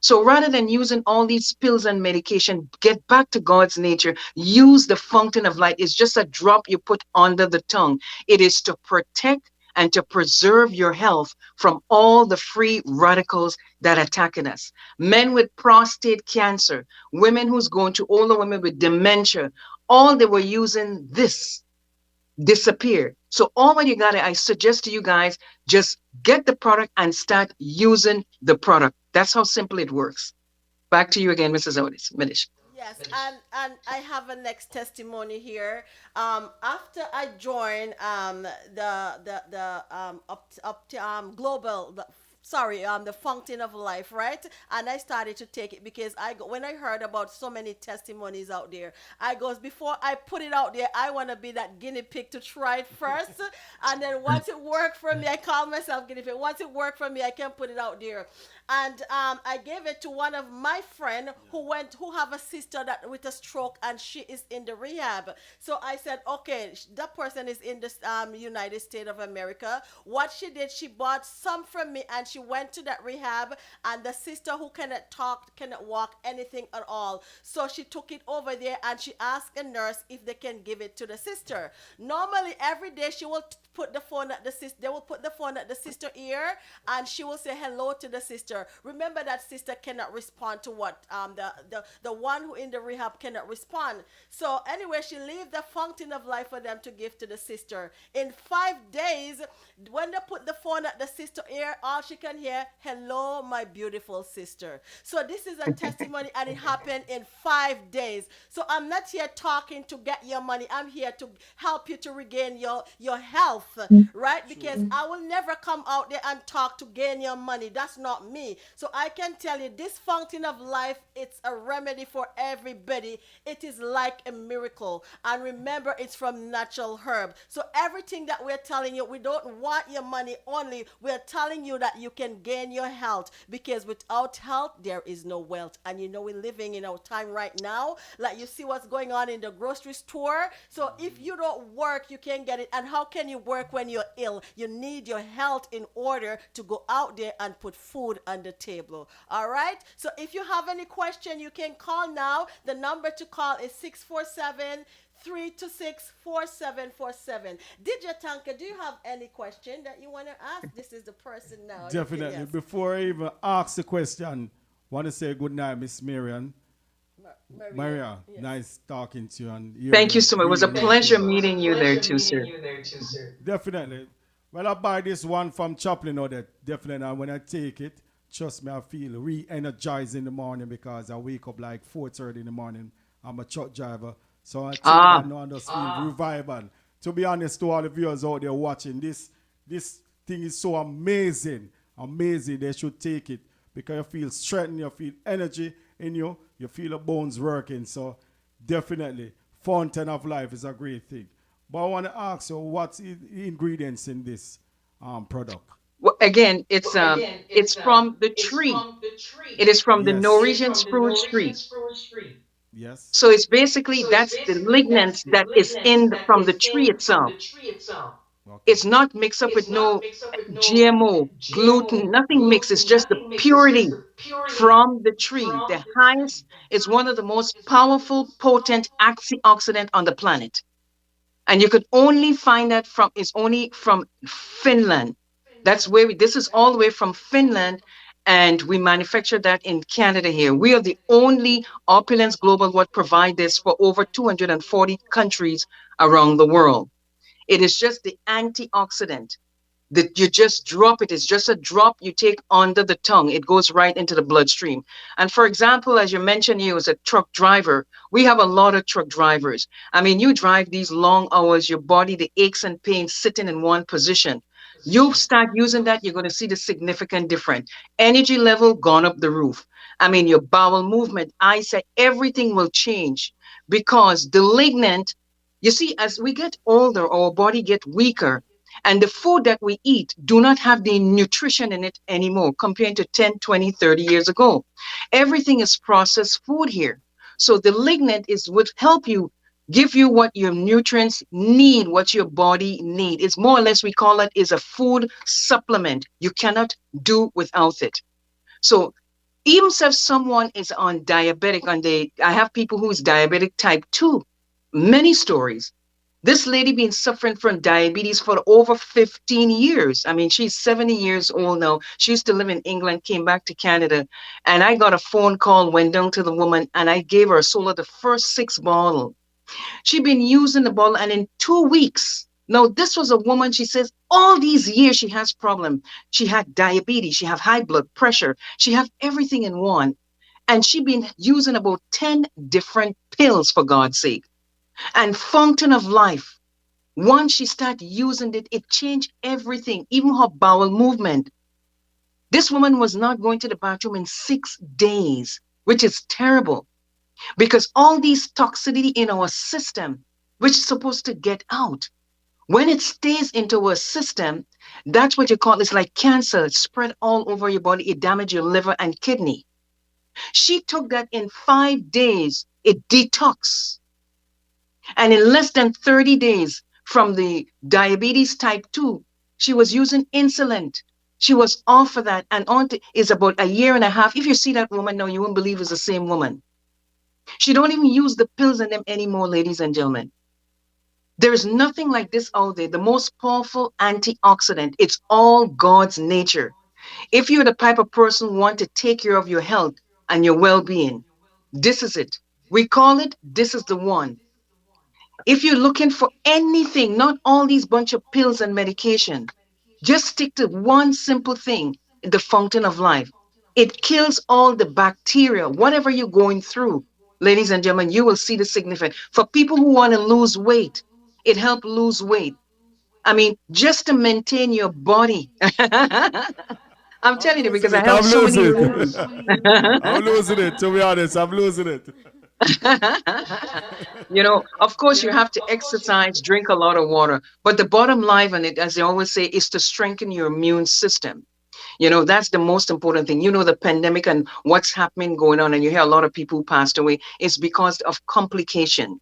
So rather than using all these pills and medication, get back to God's nature. Use the fountain of light. It's just a drop you put under the tongue. It is to protect and to preserve your health from all the free radicals that are attacking us. Men with prostate cancer, women who's going to older women with dementia, all they were using this disappeared. So all what I suggest to you guys, just get the product and start using the product. That's how simple it works. Back to you again, Mrs. Otis. Medish. Yes, and I have a next testimony here. After I joined the Fountain of Life, right? And I started to take it because when I heard about so many testimonies out there, before I put it out there, I want to be that guinea pig to try it first. And then once it worked for me, I call myself guinea pig. Once it worked for me, I can put it out there. And I gave it to one of my friend who have a sister that with a stroke, and she is in the rehab. So I said, okay, that person is in the United States of America. What she did, she bought some from me, and she went to that rehab, and the sister who cannot talk, cannot walk, anything at all. So she took it over there, and she asked a nurse if they can give it to the sister. Normally, every day she will put the phone at the sister. They will put the phone at the sister ear, and she will say hello to the sister. Remember that sister cannot respond to what the one who in the rehab cannot respond. So anyway, she leave the fountain of life for them to give to the sister. In 5 days, when they put the phone at the sister ear, all she can hear, hello, my beautiful sister. So this is a testimony, and it happened in 5 days. So I'm not here talking to get your money. I'm here to help you to regain your health, right? Because I will never come out there and talk to gain your money. That's not me. So I can tell you, this fountain of life, it's a remedy for everybody. It is like a miracle. And remember, it's from natural herb. So everything that we're telling you, we don't want your money only. We're telling you that you can gain your health, because without health, there is no wealth. And we're living in our time right now. Like, you see what's going on in the grocery store. So if you don't work, you can't get it. And how can you work when you're ill? You need your health in order to go out there and put food on the table. All right? So if you have any question, you can call now. The number to call is 647 326-4747. DJ Tanka, do you have any question that you want to ask? This is the person now. Definitely. Yes. Before I even ask the question, want to say good night, Miss Marian. Maria, Yes. nice talking to you. And Thank you so much. It was a really pleasure meeting you there too, sir. Definitely. Well, I buy this one from Chaplin or that. Definitely. And when I take it, trust me, I feel re-energized in the morning because I wake up like 4:30 in the morning. I'm a truck driver. So I take that now and just feel revival. To be honest, to all the viewers out there watching, this thing is so amazing. Amazing. They should take it because you feel strength, you feel energy in you, you feel the bones working. So definitely, Fountain of Life is a great thing. But I want to ask you, what's the ingredients in this product? Well, again, it's from the tree. It is from the Yes. Norwegian spruce tree. Yes. So it's basically that's the lignans that is from the tree itself. Okay. It's not mixed up with no GMO, gluten, nothing mixed. It's just the purity from the tree. The highest is one of the most powerful, potent antioxidant on the planet. And you could only find that it's only from Finland. That's where this is all the way from Finland. And we manufacture that in Canada here. We are the only Opulence Global what provide this for over 240 countries around the world. It is just the antioxidant that you just drop it. It's just a drop you take under the tongue. It goes right into the bloodstream. And for example, as you mentioned, you as a truck driver, we have a lot of truck drivers. I mean, you drive these long hours, your body, the aches and pains sitting in one position. You start using that, you're going to see the significant difference. Energy level gone up the roof. I mean, your bowel movement, eyesight, everything will change because the ligament, you see, as we get older, our body get weaker. And the food that we eat do not have the nutrition in it anymore compared to 10, 20, 30 years ago. Everything is processed food here. So the ligament would help you, give you what your nutrients need, what your body need. It's more or less, we call it is a food supplement. You cannot do without it. So even if someone is on diabetic, I have people who is diabetic type 2, many stories. This lady been suffering from diabetes for over 15 years. I mean, she's 70 years old now. She used to live in England, came back to Canada. And I got a phone call, went down to the woman, and I gave her a sold the first 6 bottles. She'd been using the bottle, and in 2 weeks, now this was a woman, she says, all these years she has problem. She had diabetes, she have high blood pressure, she have everything in one. And she'd been using about 10 different pills, for God's sake. And Fountain of Life, once she started using it, it changed everything, even her bowel movement. This woman was not going to the bathroom in 6 days, which is terrible because all these toxicity in our system, which is supposed to get out, when it stays into our system, that's what you call, it's like cancer. It spread all over your body. It damages your liver and kidney. She took that in 5 days. It detox. And in less than 30 days from the diabetes type 2, she was using insulin. She was off of that and on to is about a year and a half. If you see that woman now, you won't believe it's the same woman. She don't even use the pills in them anymore, ladies and gentlemen. There's nothing like this out there. The most powerful antioxidant. It's all God's nature. If you're the type of person who want to take care of your health and your well-being, this is it. We call it, this is the one. If you're looking for anything, not all these bunch of pills and medication, just stick to one simple thing, the Fountain of Life. It kills all the bacteria, whatever you're going through. Ladies and gentlemen, you will see the significance. For people who want to lose weight, it helps lose weight. I mean, just to maintain your body. I'm telling you because I help so many lose. I'm losing it, to be honest. I'm losing it. You know, of course, you have to exercise, drink a lot of water. But the bottom line on it, as they always say, is to strengthen your immune system. You know, that's the most important thing. You know, the pandemic and what's happening going on, and you hear a lot of people who passed away, is because of complication.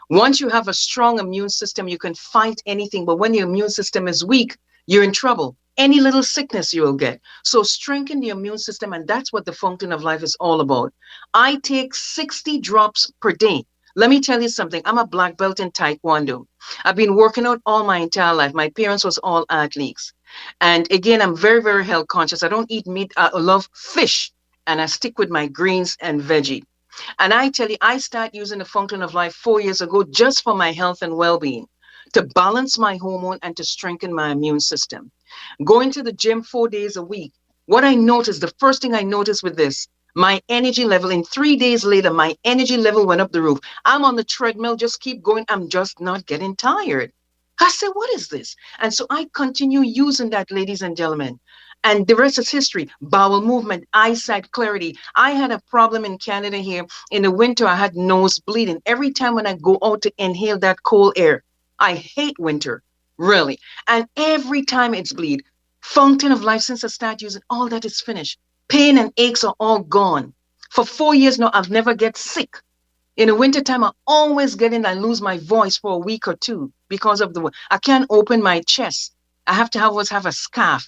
Once you have a strong immune system, you can fight anything. But when your immune system is weak, you're in trouble. Any little sickness you will get. So strengthen the immune system, and that's what the Fountain of Life is all about. I take 60 drops per day. Let me tell you something. I'm a black belt in Taekwondo. I've been working out all my entire life. My parents was all athletes. And again, I'm very, very health conscious. I don't eat meat. I love fish. And I stick with my greens and veggie. And I tell you, I started using the Fountain of Life 4 years ago just for my health and well-being, to balance my hormone and to strengthen my immune system. Going to the gym 4 days a week. What I noticed, the first thing I noticed with this, my energy level in 3 days later, my energy level went up the roof. I'm on the treadmill, just keep going. I'm just not getting tired. I said, what is this? And so I continue using that, ladies and gentlemen. And the rest is history. Bowel movement, eyesight clarity. I had a problem in Canada here. In the winter, I had nose bleeding. Every time when I go out to inhale that cold air, I hate winter, really. And every time it's bleed. Fountain of Life, since I started using, all that is finished. Pain and aches are all gone. For 4 years now, I've never get sick. In the wintertime, I always get in and lose my voice for a week or two because of I can't open my chest. I have to always have a scarf.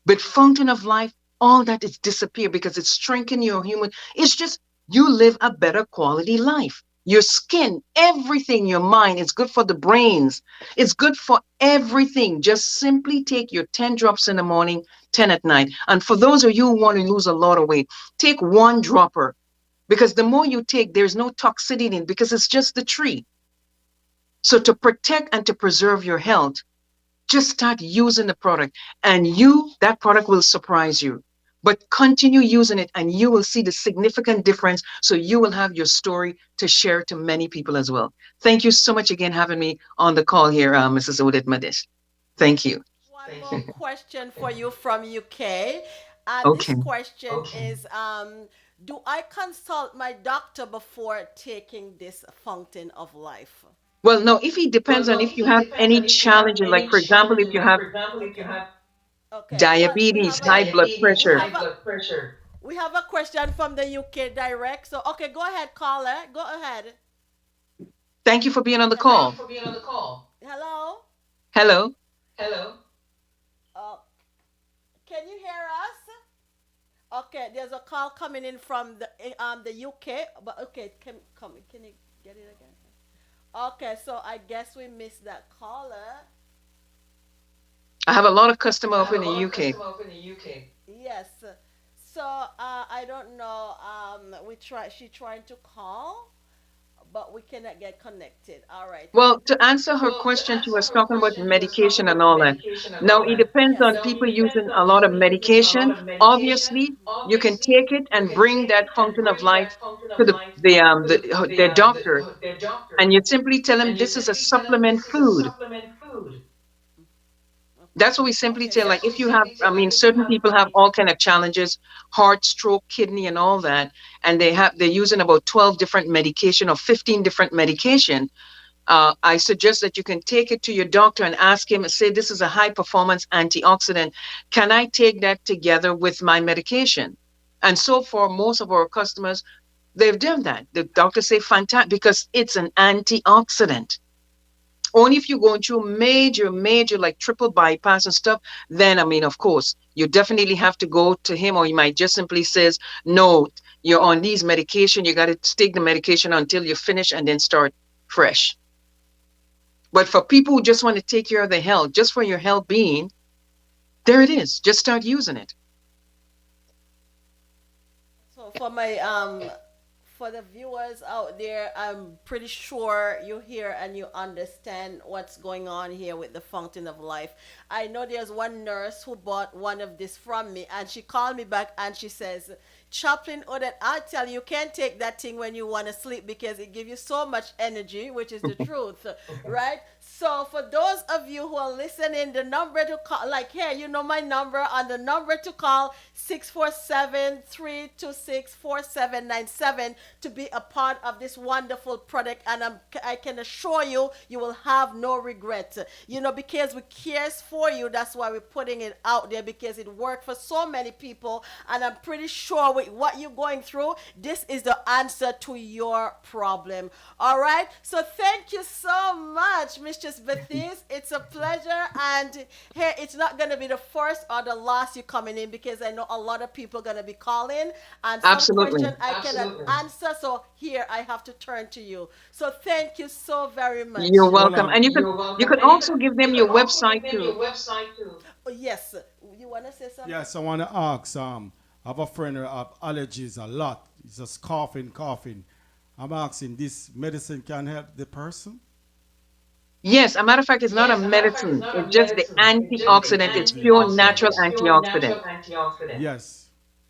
But Fountain of Life, all that is disappear because it's strengthening your human. It's just, you live a better quality life. Your skin, everything, your mind, it's good for the brains. It's good for everything. Just simply take your 10 drops in the morning, 10 at night. And for those of you who want to lose a lot of weight, take 1 dropper. Because the more you take, there's no toxicity in it because it's just the tree. So to protect and to preserve your health, just start using the product. And that product will surprise you. But continue using it and you will see the significant difference. So you will have your story to share to many people as well. Thank you so much again having me on the call here, Mrs. Odette Madish. Thank you. One more question for you from UK. And Okay. this question is, do I consult my doctor before taking this Fountain of Life? Well, no, if it depends on if you have any challenges, like for example, if you have Okay. diabetes, high blood pressure. We have a question from the UK direct. So, okay, go ahead, caller. Go ahead. Thank you for being on the call. Hello? Hello. Uh, can you hear us? Okay, there's a call coming in from the UK, but okay, can you get it again? Okay, so I guess we missed that caller. I have a lot of customer up in the UK. Yes. So I don't know. She trying to call, but we cannot get connected. All right. Well, to answer her question, she was talking about medication and all that. Now, it depends on people using a lot of medication. Obviously, you can take it and bring that Fountain of Life to their doctor, and you simply tell them this is a supplement food. That's what we simply tell. Like if you have, certain people have all kind of challenges, heart, stroke, kidney, and all that, and they're using about 12 different medication or 15 different medication. I suggest that you can take it to your doctor and ask him and say, this is a high performance antioxidant. Can I take that together with my medication? And so for most of our customers, they've done that. The doctors say, fantastic, because it's an antioxidant. Only if you're going through major like triple bypass and stuff, then, of course, you definitely have to go to him, or he might just simply says, no, you're on these medication. You got to take the medication until you finish and then start fresh. But for people who just want to take care of their health, just for your health being, there it is. Just start using it. So for the viewers out there, I'm pretty sure you hear and you understand what's going on here with the Fountain of Life. I know there's one nurse who bought one of this from me, and she called me back and she says, Chaplain Odette, I tell you, you can't take that thing when you want to sleep because it gives you so much energy, which is the truth, right? So for those of you who are listening, the number to call, like here, you know my number, on the number to call, 647-326-4797, to be a part of this wonderful product. And I can assure you, you will have no regret. Because we cares for you, that's why we're putting it out there, because it worked for so many people. And I'm pretty sure with what you're going through, this is the answer to your problem. All right. So thank you so much, Mistress Bethise. It's a pleasure. And here, it's not going to be the first or the last you coming in, because I know a lot of people going to be calling, and some Absolutely. question I cannot answer. So here I have to turn to you. So thank you so very much. You're welcome. on. And you could also give them your website too. Oh, yes. You want to say something? Yes, I want to ask. I have a friend who have allergies a lot. He's just coughing. I'm asking, this medicine can help the person? Yes, a matter of fact, it's not a medicine. It's just the antioxidant. It's pure natural antioxidant. Yes.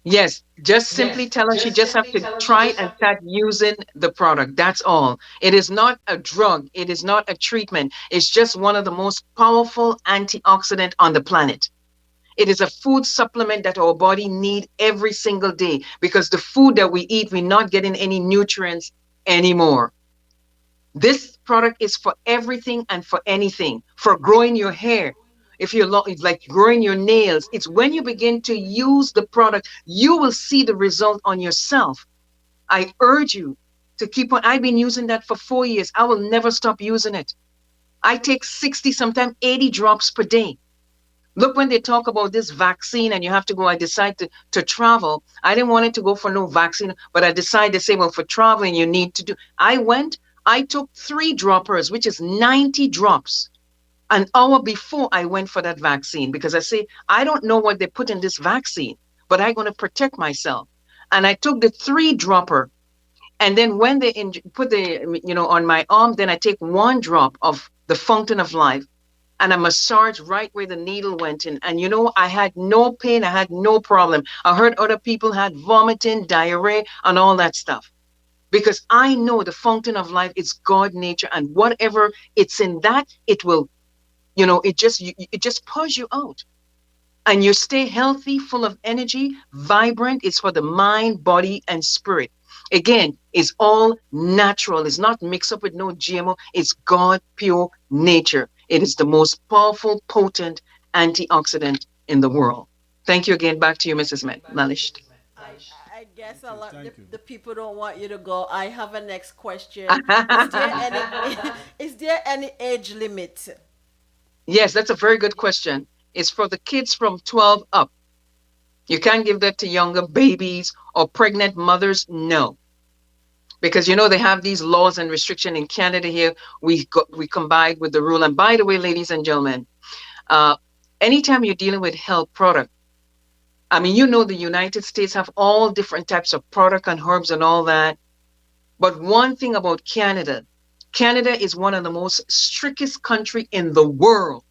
Yes, just simply tell her she just have to try and start using the product. That's all. It is not a drug. It is not a treatment. It's just one of the most powerful antioxidant on the planet. It is a food supplement that our body need every single day, because the food that we eat, we're not getting any nutrients anymore. This product is for everything and for anything, for growing your hair. If you're it's like growing your nails, it's when you begin to use the product, you will see the result on yourself. I urge you to keep on. I've been using that for 4 years. I will never stop using it. I take 60, sometimes 80 drops per day. Look, when they talk about this vaccine and you have to go, I decided to travel. I didn't want it to go for no vaccine, but I decided to say, well, for traveling, you need to do. I took 3 droppers, which is 90 drops, an hour before I went for that vaccine, because I say, I don't know what they put in this vaccine, but I'm going to protect myself. And I took the 3 dropper. And then when they put on my arm, then I take 1 drop of the Fountain of Life, and I massage right where the needle went in. And I had no pain. I had no problem. I heard other people had vomiting, diarrhea, and all that stuff. Because I know the Fountain of Life is God nature, and whatever it's in that, it will, it just pulls you out. And you stay healthy, full of energy, vibrant. It's for the mind, body, and spirit. Again, it's all natural. It's not mixed up with no GMO. It's God pure nature. It is the most powerful, potent antioxidant in the world. Thank you again. Back to you, Mrs. Malish. I guess a lot Thank you. the people don't want you to go. I have a next question. Is there any age limit? Yes, that's a very good question. It's for the kids from 12 up. You can't give that to younger babies or pregnant mothers. No. Because they have these laws and restrictions in Canada here. We combined with the rule. And by the way, ladies and gentlemen, anytime you're dealing with health product, the United States have all different types of product and herbs and all that. But one thing about Canada is one of the most strictest country in the world.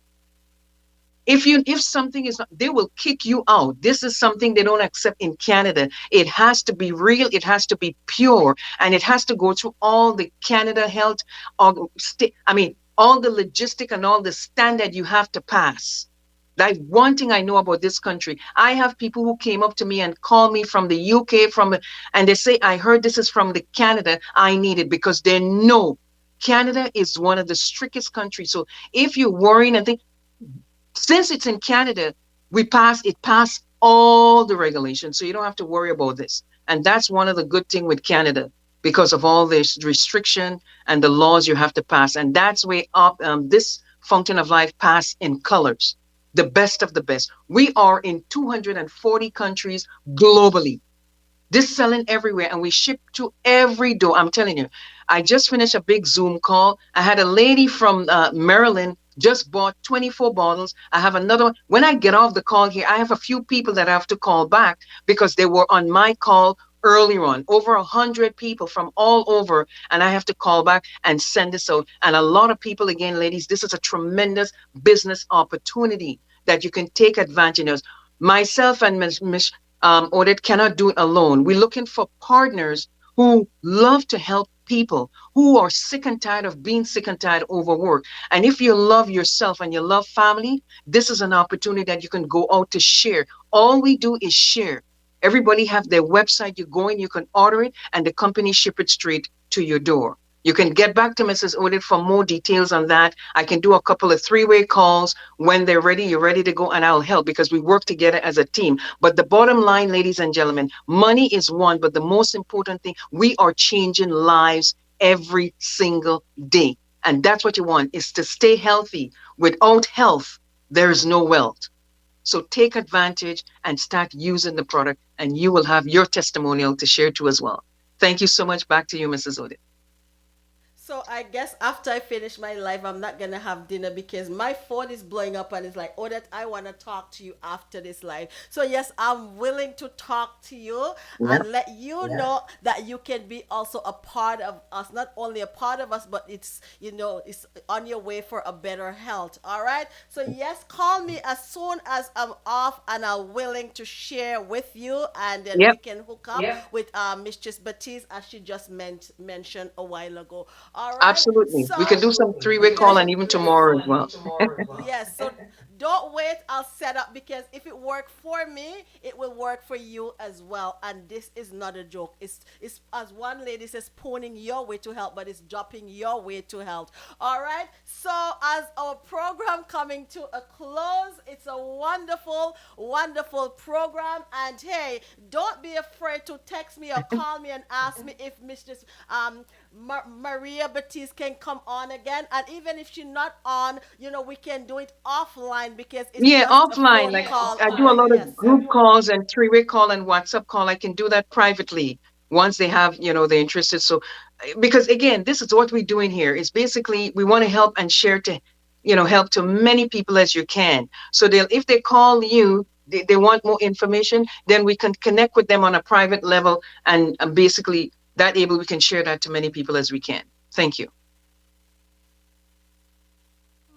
If something is not, they will kick you out. This is something they don't accept in Canada. It has to be real. It has to be pure, and it has to go through all the Canada health, all the logistic and all the standard you have to pass. Like, one thing I know about this country, I have people who came up to me and called me from the UK, and they say, I heard this is from the Canada. I need it, because they know Canada is one of the strictest countries. So if you're worrying and think, since it's in Canada, it passed all the regulations, so you don't have to worry about this. And that's one of the good things with Canada, because of all this restriction and the laws you have to pass. And that's where this Fountain of Life passed in colors, the best of the best. We are in 240 countries globally. This selling everywhere, and we ship to every door. I'm telling you, I just finished a big Zoom call. I had a lady from Maryland just bought 24 bottles. I have another one. When I get off the call here, I have a few people that I have to call back because they were on my call earlier on. Over 100 people from all over, and I have to call back and send this out. And a lot of people, again, ladies, this is a tremendous business opportunity that you can take advantage of. Myself and Ms. Odette cannot do it alone. We're looking for partners who love to help people who are sick and tired of being sick and tired overwork. And if you love yourself and you love family, this is an opportunity that you can go out to share. All we do is share. Everybody have their website. You go in, you can order it, and the company ship it straight to your door. You can get back to Mrs. Odit for more details on that. I can do a couple of three-way calls when they're ready. You're ready to go, and I'll help because we work together as a team. But the bottom line, ladies and gentlemen, money is one, but the most important thing, we are changing lives every single day. And that's what you want, is to stay healthy. Without health, there is no wealth. So take advantage and start using the product, and you will have your testimonial to share too as well. Thank you so much. Back to you, Mrs. Odit. So I guess after I finish my live, I'm not gonna have dinner because my phone is blowing up and it's like, Odette, I wanna talk to you after this live. So yes, I'm willing to talk to you and let you know that you can be also a part of us, not only a part of us, but it's it's on your way for a better health. All right. So yes, call me as soon as I'm off, and I'm willing to share with you, and then we can hook up with Mistress Baptiste, as she just mentioned a while ago. All right. Absolutely. So, We can do some three-way call and even tomorrow as well. yes. So don't wait. I'll set up, because if it worked for me, it will work for you as well. And this is not a joke. It's as one lady says, pointing your way to help, but it's dropping your way to health. All right. So as our program coming to a close, it's a wonderful, wonderful program. And hey, don't be afraid to text me or call me and ask me if Mistress Maria Baptiste can come on again. And even if she's not on, we can do it offline, because it's just offline. a phone Like call. I do a lot of group calls and three-way call and WhatsApp call. I can do that privately once they have, they're interested. So, because again, this is what we're doing here. Is basically we want to help and share to, help to many people as you can. So if they call you, they want more information, then we can connect with them on a private level, and basically we can share that to many people as we can. Thank you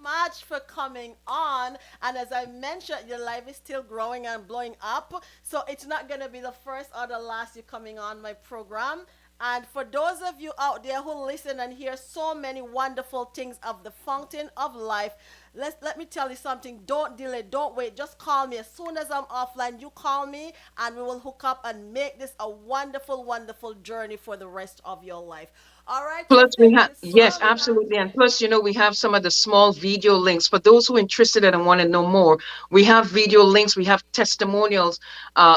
much for coming on. And as I mentioned, your life is still growing and blowing up, so it's not going to be the first or the last you coming on my program. And for those of you out there who listen and hear so many wonderful things of the fountain of life, let me tell you something. Don't delay, don't wait. Just call me. As soon as I'm offline, you call me and we will hook up and make this a wonderful, wonderful journey for the rest of your life. All right. Plus we have, yes, absolutely. And plus, we have some of the small video links for those who are interested and want to know more. We have video links, we have testimonials,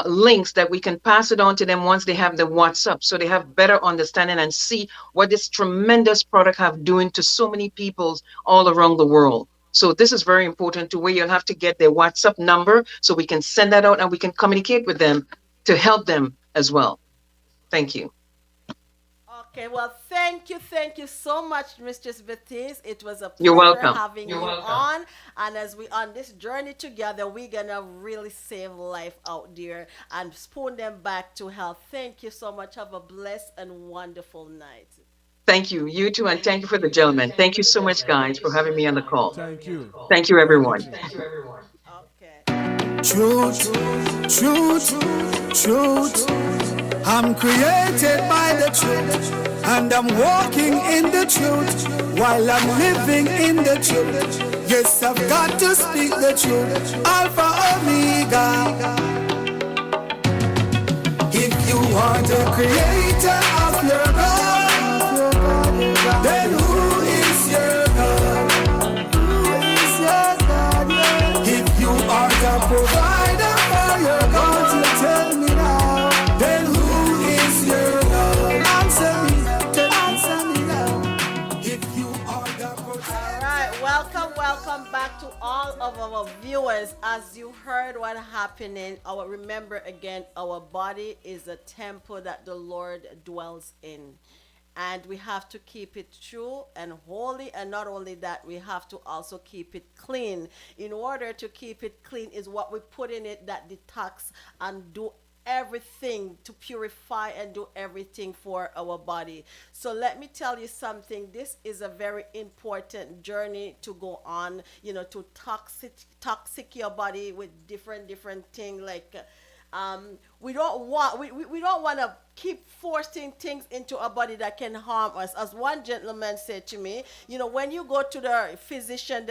links that we can pass it on to them once they have the WhatsApp, so they have better understanding and see what this tremendous product have doing to so many people all around the world. So this is very important, to where you'll have to get their WhatsApp number so we can send that out and we can communicate with them to help them as well. Thank you. Okay, well, thank you so much, Mistress Baptiste. It was a You're pleasure welcome. having you on. And as we on this journey together, we're gonna really save life out there and spoon them back to health. Thank you so much. Have a blessed and wonderful night. Thank you. You too, and thank you for the gentleman. Thank you so much, guys, for having me on the call. Thank you. Thank you, everyone. Okay. Truth, truth, truth. I'm created by the truth, and I'm walking in the truth while I'm living in the truth. Yes, I've got to speak the truth. Alpha, Omega. If you are the creator of your God, then who is your God? Who is your God? Yeah. If you are the provider for your God, you tell me now, then who is your God? Answer me now. If you are the provider. All right, welcome back to all of our viewers. As you heard what happening, remember again, our body is a temple that the Lord dwells in. And we have to keep it true and holy, and not only that, we have to also keep it clean. In order to keep it clean is what we put in it that detox and do everything to purify and do everything for our body. So let me tell you something. This is a very important journey to go on, to toxic your body with different things. Like we don't want to keep forcing things into our body that can harm us. As one gentleman said to me, when you go to the physician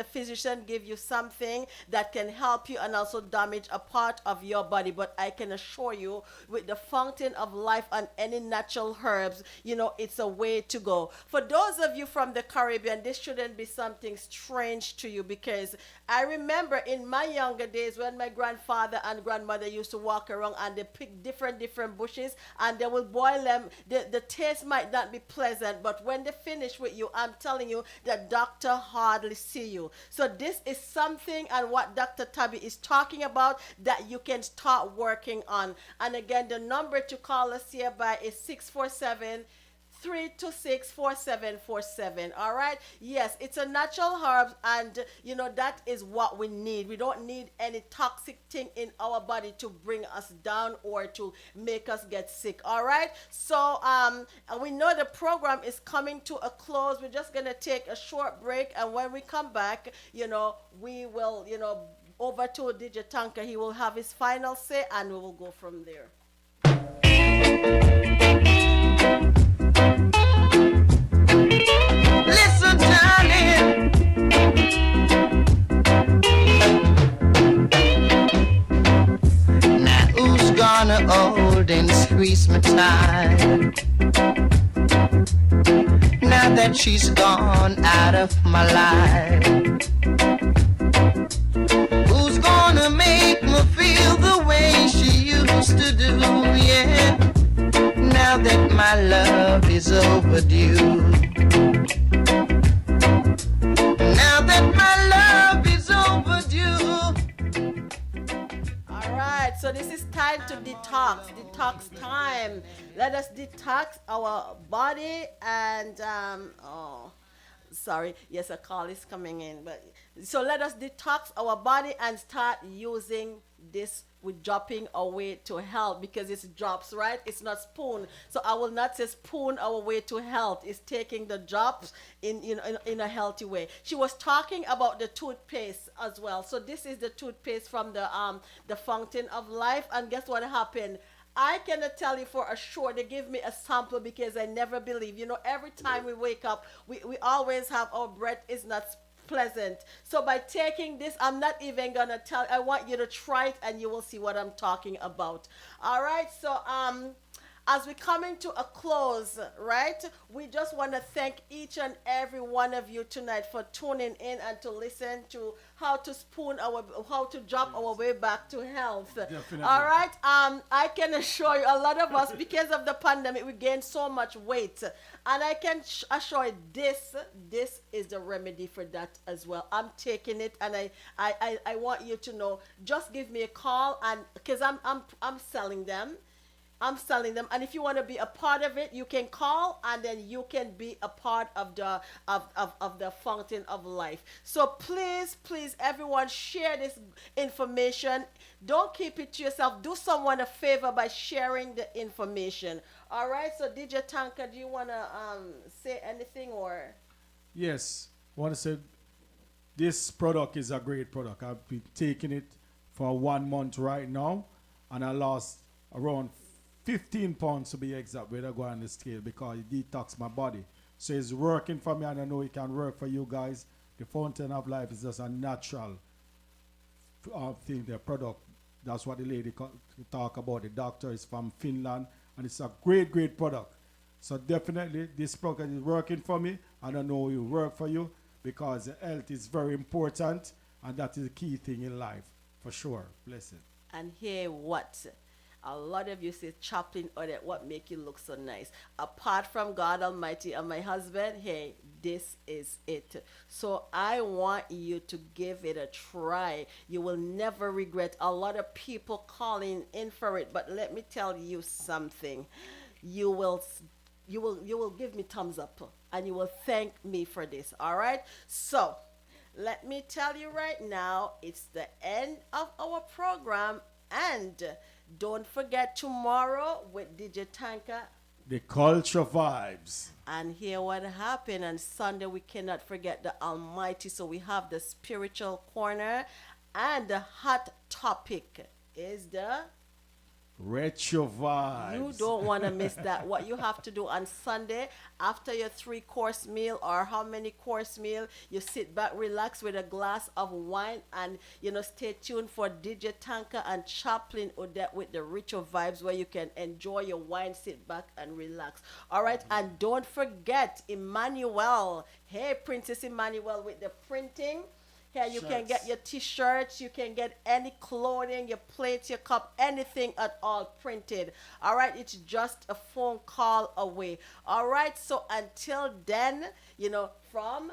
give you something that can help you and also damage a part of your body. But I can assure you, with the fountain of life and any natural herbs, it's a way to go. For those of you from the Caribbean, this shouldn't be something strange to you, because I remember in my younger days when my grandfather and grandmother used to walk around and they pick different bushes and they will boil them. The taste might not be pleasant, but when they finish with you, I'm telling you, the doctor hardly see you. So this is something, and what Dr. Tabby is talking about, that you can start working on. And again, the number to call us here by is 647 326 4747. All right. Yes, it's a natural herb, and that is what we need. We don't need any toxic thing in our body to bring us down or to make us get sick. All right. So and we know the program is coming to a close. We're just gonna take a short break, and when we come back, we will over to DJ Tanka. He will have his final say, and we will go from there. Listen, darling. Now who's gonna hold and squeeze my time? Now that she's gone out of my life, who's gonna make me feel the way she used to do? Yeah. Now that my love is overdue. Now that my love is overdue. All right, so this is time to detox time. Let us detox our body and sorry, yes, a call is coming in, but so let us detox our body and start using this with dropping our way to health, because it's drops, right? It's not spoon. So I will not say spoon our way to health. It's taking the drops in a healthy way. She was talking about the toothpaste as well. So this is the toothpaste from the Fountain of Life, and guess what happened? I cannot tell you for sure. They give me a sample because I never believe. Every time we wake up, we always have our breath is not pleasant. So by taking this, I'm not even gonna tell. I want you to try it, and you will see what I'm talking about. All right. So as we're coming to a close, right, we just want to thank each and every one of you tonight for tuning in and to listen to how to drop our way back to health. Definitely. All right. I can assure you, a lot of us, because of the pandemic, we gained so much weight, and I can assure you, this is the remedy for that as well. I'm taking it, and I want you to know. Just give me a call, and because I'm selling them. And if you want to be a part of it, you can call, and then you can be a part of the Fountain of Life. So please, everyone, share this information. Don't keep it to yourself. Do someone a favor by sharing the information. All right. So DJ Tanka, do you want to say anything or? Yes, I want to say this product is a great product. I've been taking it for 1 month right now, and I lost around 15 pounds to be exact, where I go on the scale, because it detox my body. So it's working for me, and I know it can work for you guys. The Fountain of Life is just a natural thing, the product. That's what the lady talk about. The doctor is from Finland, and it's a great product. So definitely this product is working for me, and I know it will work for you, because health is very important, and that is the key thing in life, for sure. Bless it. And hear what? A lot of you say, Chaplain Odette, what make you look so nice? Apart from God Almighty and my husband, hey, this is it. So I want you to give it a try. You will never regret. A lot of people calling in for it, but let me tell you something. You will give me thumbs up, and you will thank me for this. All right. So let me tell you right now, it's the end of our program, and don't forget tomorrow with DJ Tanka. The culture vibes. And hear what happened. And Sunday we cannot forget the Almighty. So we have the spiritual corner, and the hot topic is the Retro vibes. You don't want to miss that. What you have to do on Sunday after your 3-course meal or how many course meal, you sit back, relax with a glass of wine, and stay tuned for DJ Tanka and Chaplain Odette with the Retro vibes, where you can enjoy your wine, sit back and relax. All right, and don't forget Emmanuel. Hey, Princess Emmanuel with the printing. Here you can get your t-shirts, you can get any clothing, your plates, your cup, anything at all printed. All right, it's just a phone call away. All right, so until then, from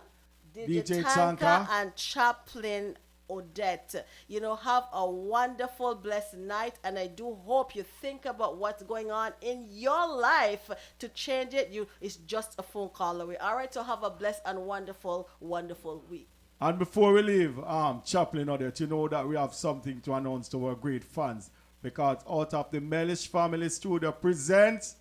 DJ Tanka and Chaplain Odette, have a wonderful, blessed night, and I do hope you think about what's going on in your life to change it. It's just a phone call away. All right, so have a blessed and wonderful, wonderful week. And before we leave, Chaplain Odette, you know that we have something to announce to our great fans, because out of the Mellish Family Studio presents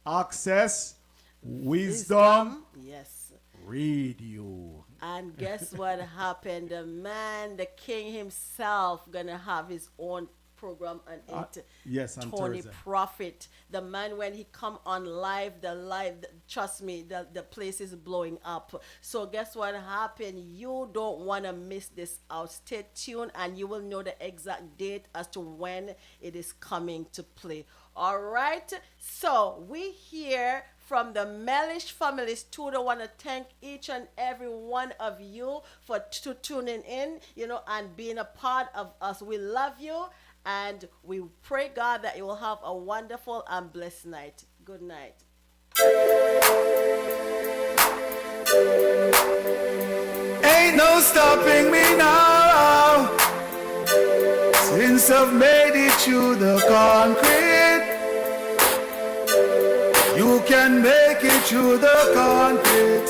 Access Wisdom Yes. Radio. And guess what happened? The man, the king himself, gonna have his own program on it. Yes, on Tony Thursday. Prophet, the man, when he come on live, trust me, the place is blowing up. So guess what happened? You don't want to miss this out. Stay tuned and you will know the exact date as to when it is coming to play. All right, so we here from the Mellish Family Studio want to thank each and every one of you for tuning in, and being a part of us. We love you. And we pray, God, that you will have a wonderful and blessed night. Good night. Ain't no stopping me now, since I've made it through the concrete. You can make it through the concrete.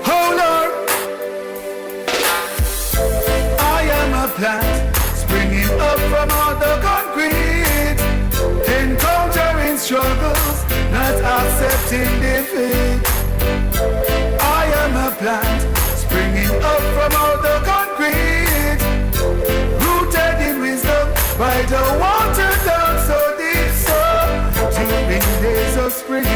Oh Lord, I am a plant springing up from all the concrete, encountering struggles, not accepting defeat. I am a plant springing up from all the concrete, rooted in wisdom by the water down so deep. So during days of spring,